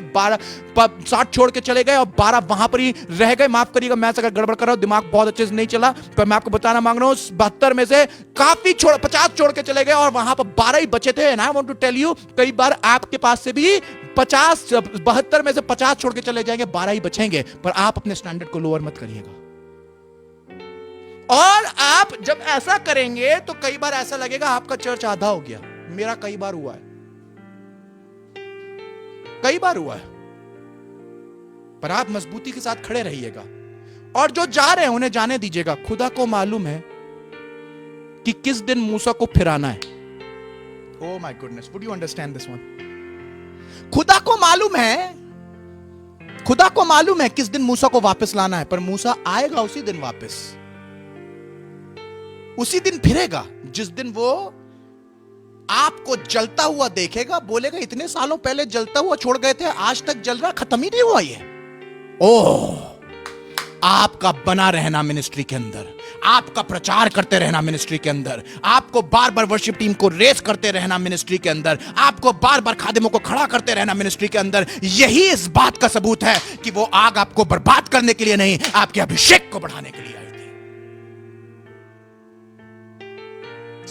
60 छोड़ के चले गए और 12 वहां पर ही रह गए। माफ करिएगा मैं अगर गड़बड़ कर रहा हूं, दिमाग बहुत अच्छे से नहीं चला, पर मैं आपको बताना मांग रहा हूं 72 में से काफी 50 छोड़ के चले गए और वहां पर 12 ही बचे थे। And I want to tell you, कई बार आपके पास से भी 72 में से 50 छोड़ के चले जाएंगे, 12 ही बचेंगे, पर आप अपने स्टैंडर्ड को लोअर मत करिएगा। और आप जब ऐसा करेंगे तो कई बार ऐसा लगेगा आपका चर्च आधा हो गया। मेरा कई बार हुआ है, कई बार हुआ है। पर आप मजबूती के साथ खड़े रहिएगा और जो जा रहे हैं उन्हें जाने दीजिएगा। खुदा को मालूम है कि किस दिन मूसा को फिराना है। ओह my goodness, would you understand this one? खुदा को मालूम है, खुदा को मालूम है किस दिन मूसा को वापस लाना है, पर मूसा आएगा उसी दिन वापस, उसी दिन फिरेगा जिस दिन वो आपको जलता हुआ देखेगा, बोलेगा इतने सालों पहले जलता हुआ छोड़ गए थे, आज तक जल रहा, खत्म ही नहीं हुआ ये। ओह, आपका बना रहना मिनिस्ट्री के अंदर, आपका प्रचार करते रहना मिनिस्ट्री के अंदर, आपको बार बार वर्शिप टीम को रेस करते रहना मिनिस्ट्री के अंदर, आपको बार बार खादिमों को खड़ा करते रहना मिनिस्ट्री के अंदर, यही इस बात का सबूत है कि वो आग आपको बर्बाद करने के लिए नहीं, आपके अभिषेक को बढ़ाने के लिए आई थी।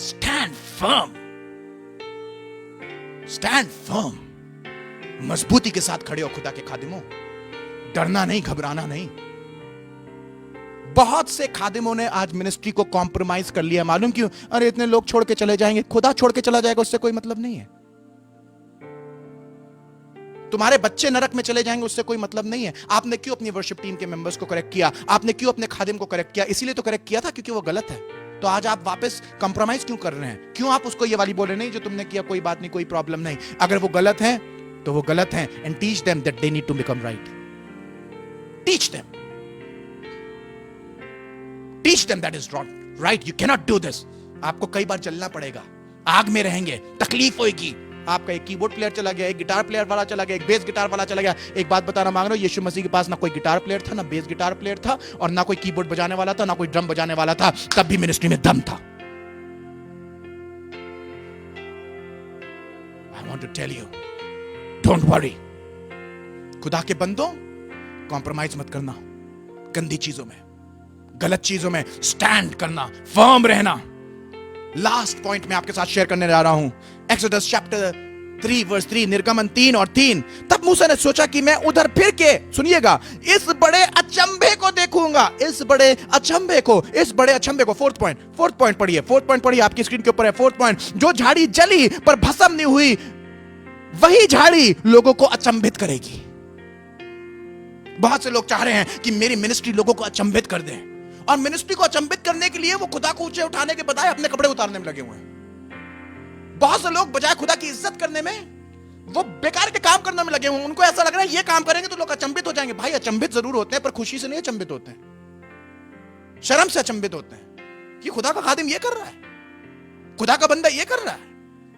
स्टैंड फर्म, स्टैंड फर्म, मजबूती के साथ खड़े हो खुदा के खादिमों, डरना नहीं, घबराना नहीं। बहुत से खादिमों ने आज मिनिस्ट्री को कॉम्प्रोमाइज कर लिया। मालूम क्यों? अरे इतने लोग छोड़ के चले जाएंगे, खुदा छोड़ के चला जाएगा उससे कोई मतलब नहीं है। तुम्हारे बच्चे नरक में चले जाएंगे उससे कोई मतलब नहीं है। आपने क्यों अपनी वर्शिप टीम के मेंबर्स को करेक्ट किया? आपने क्यों अपने खादिम को करेक्ट किया? इसीलिए तो करेक्ट किया था क्योंकि वो गलत है। तो आज आप वापस कंप्रोमाइज क्यों कर रहे हैं? क्यों आप उसको ये वाली बोले नहीं जो तुमने किया कोई बात नहीं, कोई प्रॉब्लम नहीं। अगर वो गलत है तो वो गलत है, and teach them that they need to become right. Teach them, teach them that is right, you cannot do this. आपको कई बार चलना पड़ेगा, आग में रहेंगे, तकलीफ होगी। आपका एक कीबोर्ड प्लेयर चला गया, एक गिटार प्लेयर वाला चला गया, एक बेस गिटार वाला चला गया। एक बात बताना मांग रहा हूं, यीशु मसीह के पास ना कोई गिटार प्लेयर था, ना बेस गिटार प्लेयर था, और ना कोई कीबोर्ड बजाने वाला था, ना कोई ड्रम बजाने वाला था, तब भी मिनिस्ट्री में दम था। I want to tell you, don't worry, खुदा के बंदों, कॉम्प्रोमाइज मत करना गंदी चीजों में, गलत चीजों में स्टैंड करना, फर्म रहना। लास्ट पॉइंट मैं आपके साथ शेयर करने जा रहा हूं, एक्सोडस चैप्टर 3 वर्स 3, निर्गमन 3 और 3। तब मूसा ने सोचा कि मैं उधर फिर के, सुनिएगा, इस बड़े अचंभे को देखूंगा, इस बड़े अचंभे को। फोर्थ पॉइंट पढ़िए आपकी स्क्रीन के ऊपर है। फोर्थ पॉइंट, जो झाड़ी जली पर भस्म नहीं हुई, वही झाड़ी लोगों को अचंभित करेगी। बहुत से लोग चाह रहे हैं कि मेरी मिनिस्ट्री लोगों को अचंभित कर दे, और मिनिस्ट्री को अचंभित करने के लिए वो खुदा को ऊंचे उठाने के बजाय अपने कपड़े उतारने में लगे हुए हैं। बहुत से लोग बजाय खुदा की इज्जत करने में वो बेकार के काम करने में लगे हुए हैं। उनको ऐसा लग रहा है ये काम करेंगे तो लोग अचंभित हो जाएंगे। भाई, अचंभित जरूर होते हैं, पर खुशी से नहीं अचंभित होते हैं, शर्म से अचंभित होते हैं कि खुदा का खादिम ये कर रहा है, खुदा का बंदा ये कर रहा है,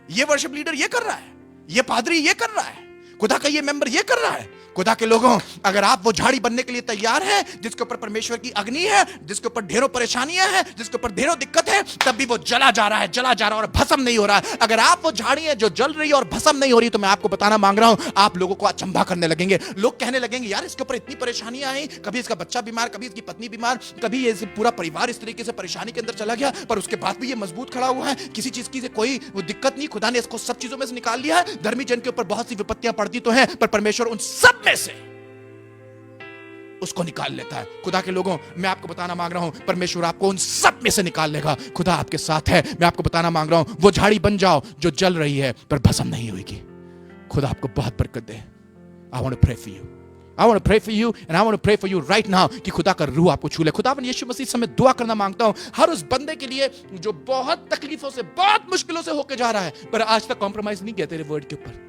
ये वर्शिप लीडर ये कर रहा है, ये पादरी ये कर रहा है, खुदा का ये मेंबर ये कर रहा है। खुदा के लोगों, अगर आप वो झाड़ी बनने के लिए तैयार हैं जिसके ऊपर परमेश्वर की अग्नि है, जिसके ऊपर ढेरों परेशानियां हैं, जिसके ऊपर ढेरों दिक्कत है, तब भी वो जला जा रहा है और भस्म नहीं हो रहा है। अगर आप वो झाड़ी है जो जल रही है और भस्म नहीं हो रही, तो मैं आपको बताना मांग रहा हूं, आप लोगों को अचंभा करने लगेंगे। लोग कहने लगेंगे, यार इसके ऊपर इतनी परेशानियां आई, कभी इसका बच्चा बीमार, कभी इसकी पत्नी बीमार, कभी ये पूरा परिवार इस तरीके से परेशानी के अंदर चला गया, पर उसके बाद भी ये मजबूत खड़ा हुआ है, किसी चीज की कोई दिक्कत नहीं। खुदा ने इसको सब चीजों में से निकाल लिया है। धर्मी जन के ऊपर बहुत सी विपत्तियां पड़ती तो हैं, पर परमेश्वर उन सब में से उसको निकाल लेता है। खुदा के लोगों, मैं आपको बताना मांग रहा हूं, परमेश्वर आपको उन सब में से निकाल लेगा। खुदा आपके साथ है। मैं आपको बताना मांग रहा हूं, वो झाड़ी बन जाओ जो जल रही है पर भस्म नहीं होगी। खुदा आपको बहुत बरकत दे। I want to pray for you. I want to pray for you and I want to pray for you right now कि खुदा का रूह आपको छू ले। खुदावन यीशु मसीह से मैं दुआ करना मांगता हूं हर उस बंदे के लिए जो बहुत तकलीफों से, बहुत मुश्किलों से होकर जा रहा है, पर आज तक कॉम्प्रोमाइज नहीं किया तेरे वर्ड के ऊपर,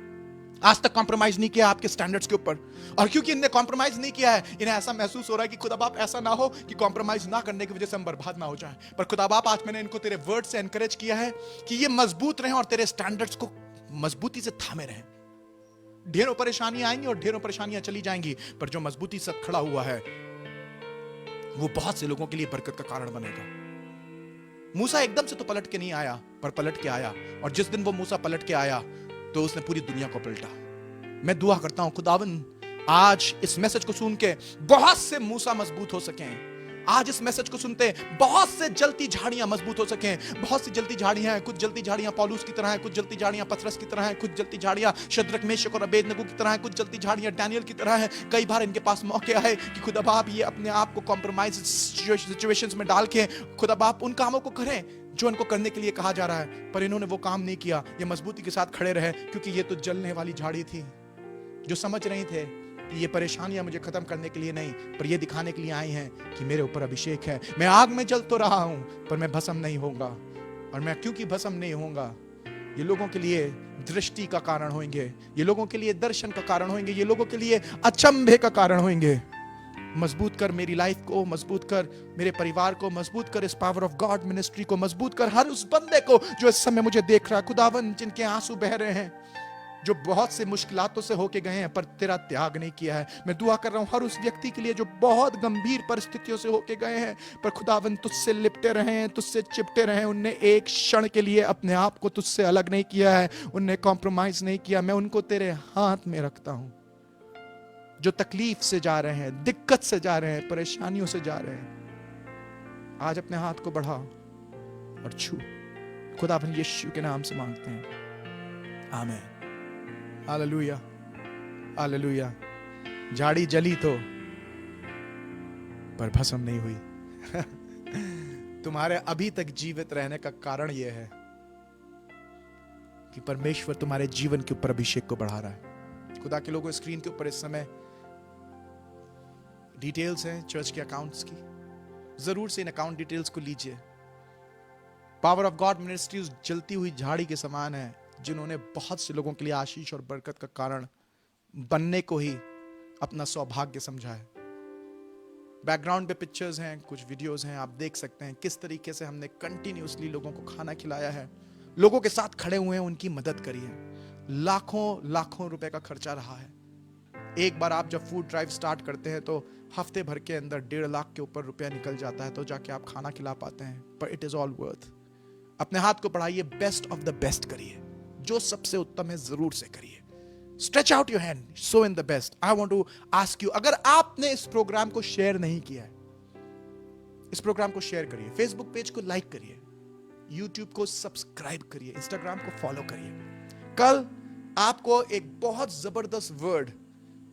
आज तक कॉम्प्रोमाइज नहीं किया आपके स्टैंडर्ड्स के ऊपर। और क्योंकि इनने कॉम्प्रोमाइज नहीं किया है, इन्हें ऐसा महसूस हो रहा है कि खुदा बाप ऐसा ना हो कि कॉम्प्रोमाइज ना करने की वजह से हम बर्बाद ना हो जाएं। पर खुदा बाप, आज मैंने इनको तेरे वर्ड से एनकरेज किया है कि ये मजबूत रहें और तेरे स्टैंडर्ड्स को मजबूती से थामे रहें। ढेरों परेशानियां आएंगी और ढेरों परेशानियां चली जाएंगी, पर जो मजबूती से खड़ा हुआ है वो बहुत से लोगों के लिए बरकत का कारण बनेगा। मूसा एकदम से तो पलट के नहीं आया, पर पलट के आया, और जिस दिन वो मूसा पलट के आया तो उसने पूरी दुनिया को पलटा। मैं दुआ करता हूं खुदावन, आज इस मैसेज को सुन के बहुत से मूसा मजबूत हो सकें। आज इस मैसेज को सुनते बहुत से जलती झाड़ियां मजबूत हो सकें। बहुत सी जलती झाड़ियां हैं, कुछ जलती झाड़ियां पौलुस की तरह हैं, कुछ जलती झाड़ियां पतरस की तरह हैं, कुछ जलती झाड़ियां शद्रक मेशक और अबेदनगो की तरह हैं, कुछ जलती झाड़ियां डैनियल की तरह हैं। कई बार इनके पास मौके आए कि खुदा बाप ये अपने आप को कॉम्प्रोमाइज सिचुएशंस में डाल के खुदा बाप उन कामों को करें जो इनको करने के लिए कहा जा रहा है, पर इन्होंने वो काम नहीं किया। ये मजबूती के साथ खड़े रहे, क्योंकि ये तो जलने वाली झाड़ी थी जो समझ रही थे कि ये परेशानियां मुझे खत्म करने के लिए नहीं, पर ये दिखाने के लिए आई हैं कि मेरे ऊपर अभिषेक है। मैं आग में जल तो रहा हूं, पर मैं भस्म नहीं होऊंगा। और मैं क्योंकि भस्म नहीं होऊंगा, ये लोगों के लिए दृष्टि का कारण होंगे, ये लोगों के लिए दर्शन का कारण होंगे, ये लोगों के लिए अचंभे का कारण होंगे। मजबूत कर मेरी लाइफ को, मजबूत कर मेरे परिवार को, मजबूत कर इस पावर ऑफ गॉड मिनिस्ट्री को, मजबूत कर हर उस बंदे को जो इस समय मुझे देख रहा है खुदावन, जिनके आंसू बह रहे हैं, जो बहुत से मुश्किलातों से होके गए हैं पर तेरा त्याग नहीं किया है। मैं दुआ कर रहा हूं हर उस व्यक्ति के लिए जो बहुत गंभीर परिस्थितियों से होके गए हैं, पर खुदावन तुझसे लिपटे रहे हैं, तुझसे चिपटे रहे हैं। उनने एक क्षण के लिए अपने आप को तुझसे अलग नहीं किया है, उनने कॉम्प्रोमाइज नहीं किया। मैं उनको तेरे हाथ में रखता हूं, जो तकलीफ से जा रहे हैं, दिक्कत से जा रहे हैं, परेशानियों से जा रहे हैं। आज अपने हाथ को बढ़ा और छू। खुदावन यीशु के नाम से मांगते हैं, आमीन। Hallelujah, hallelujah. झाड़ी जली तो, पर भस्म नहीं हुई। तुम्हारे अभी तक जीवित रहने का कारण यह है कि परमेश्वर तुम्हारे जीवन के ऊपर अभिषेक को बढ़ा रहा है। खुदा के लोगों, स्क्रीन के ऊपर इस समय डिटेल्स हैं चर्च के अकाउंट्स की, जरूर से इन अकाउंट डिटेल्स को लीजिए। पावर ऑफ गॉड मिनिस्ट्री उस जलती हुई झाड़ी के समान है जिन्होंने बहुत से लोगों के लिए आशीष और बरकत का कारण बनने को ही अपना सौभाग्य समझा है। बैकग्राउंड पे पिक्चर्स हैं, कुछ वीडियोस हैं, आप देख सकते हैं किस तरीके से हमने कंटिन्यूअसली लोगों को खाना खिलाया है, लोगों के साथ खड़े हुए हैं, उनकी मदद करी है। लाखों लाखों रुपए का खर्चा रहा है। एक बार आप जब फूड ड्राइव स्टार्ट करते हैं तो हफ्ते भर के अंदर 1.5 लाख के ऊपर रुपया निकल जाता है, तो जाके आप खाना खिला पाते हैं। पर इट इज ऑल वर्थ। अपने हाथ को बढ़ाइए, बेस्ट ऑफ द बेस्ट करिए, जो सबसे उत्तम है जरूर से करिए। Stretch out your hand, so in the best. I want to ask you, अगर आपने इस प्रोग्राम को शेयर नहीं किया है, इस प्रोग्राम को शेयर करिए, फेसबुक पेज को लाइक करिए, यूट्यूब को सब्सक्राइब करिए, इंस्टाग्राम को फॉलो करिए. कल आपको एक बहुत जबरदस्त वर्ड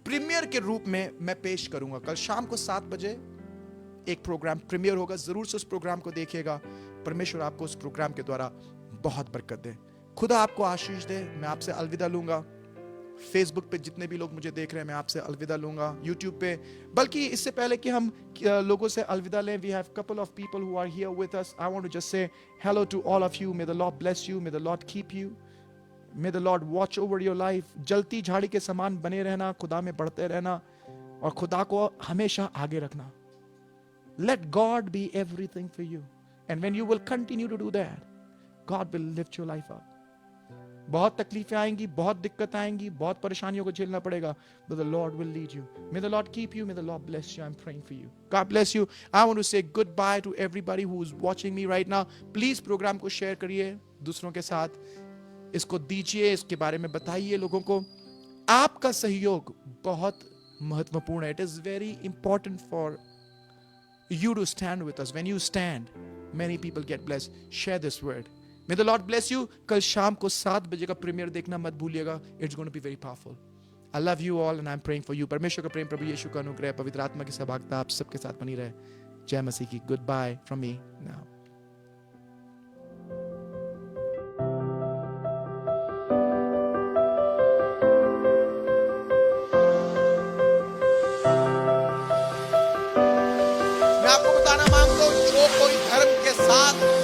प्रीमियर के रूप में मैं पेश करूंगा. कल शाम को 7 बजे एक प्रोग्राम प्रीमियर होगा. जरूर से उस प्रोग्राम को देखिएगा. परमेश्वर आपको उस प्रोग्राम के द्वारा बहुत बरकत दे. खुदा आपको आशीष दे. मैं आपसे अलविदा लूंगा. फेसबुक पे जितने भी लोग मुझे देख रहे हैं, मैं आपसे अलविदा लूंगा. यूट्यूब पे, बल्कि इससे पहले कि हम लोगों से अलविदा लें, we have couple of people who are here with us. I want to just say hello to all of you. May the Lord bless you. May the Lord keep you. May the Lord watch over your life. जलती झाड़ी के समान बने रहना, खुदा में बढ़ते रहना और खुदा को हमेशा आगे रखना. Let God be everything for you. And when you will continue to do that, God will lift your life up. बहुत तकलीफें आएंगी, बहुत दिक्कत आएंगी, बहुत परेशानियों को झेलना पड़ेगा, but the Lord will lead you. May the Lord keep you. May the Lord bless you. I'm praying for you. God bless you. I want to say goodbye to everybody who is watching me right now. Please programme को share करिए दूसरों के साथ. इसको दीजिए, इसके बारे में बताइए लोगों को. आपका सहयोग बहुत महत्वपूर्ण है. It is very important for you to stand with us. When you stand, many people get blessed. Share this word. May the Lord bless you. कल शाम को 7 बजे का प्रीमियर देखना मत भूलिएगा. It's going to be very powerful. I love you all and I'm praying for you. परमेश्वर का प्रेम, प्रभु यीशु का अनुग्रह, पवित्र आत्मा की सहभागिता आप सबके साथ बनी रहे. जय मसीह की. Goodbye from me now.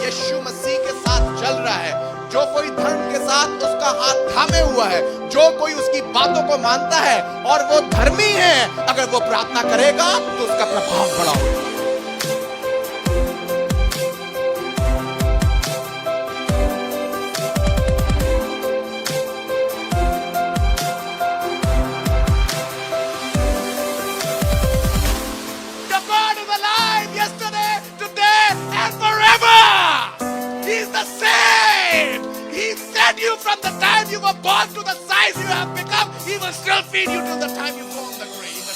यीशु मसीह के साथ चल रहा है, जो कोई धर्म के साथ उसका हाथ थामे हुआ है, जो कोई उसकी बातों को मानता है और वो धर्मी है, अगर वो प्रार्थना करेगा तो उसका प्रभाव बड़ा होगा. The God is alive yesterday, today and forever. He's the same. He fed you from the time you were born to the size you have become. He will still feed you till the time you go in the grave.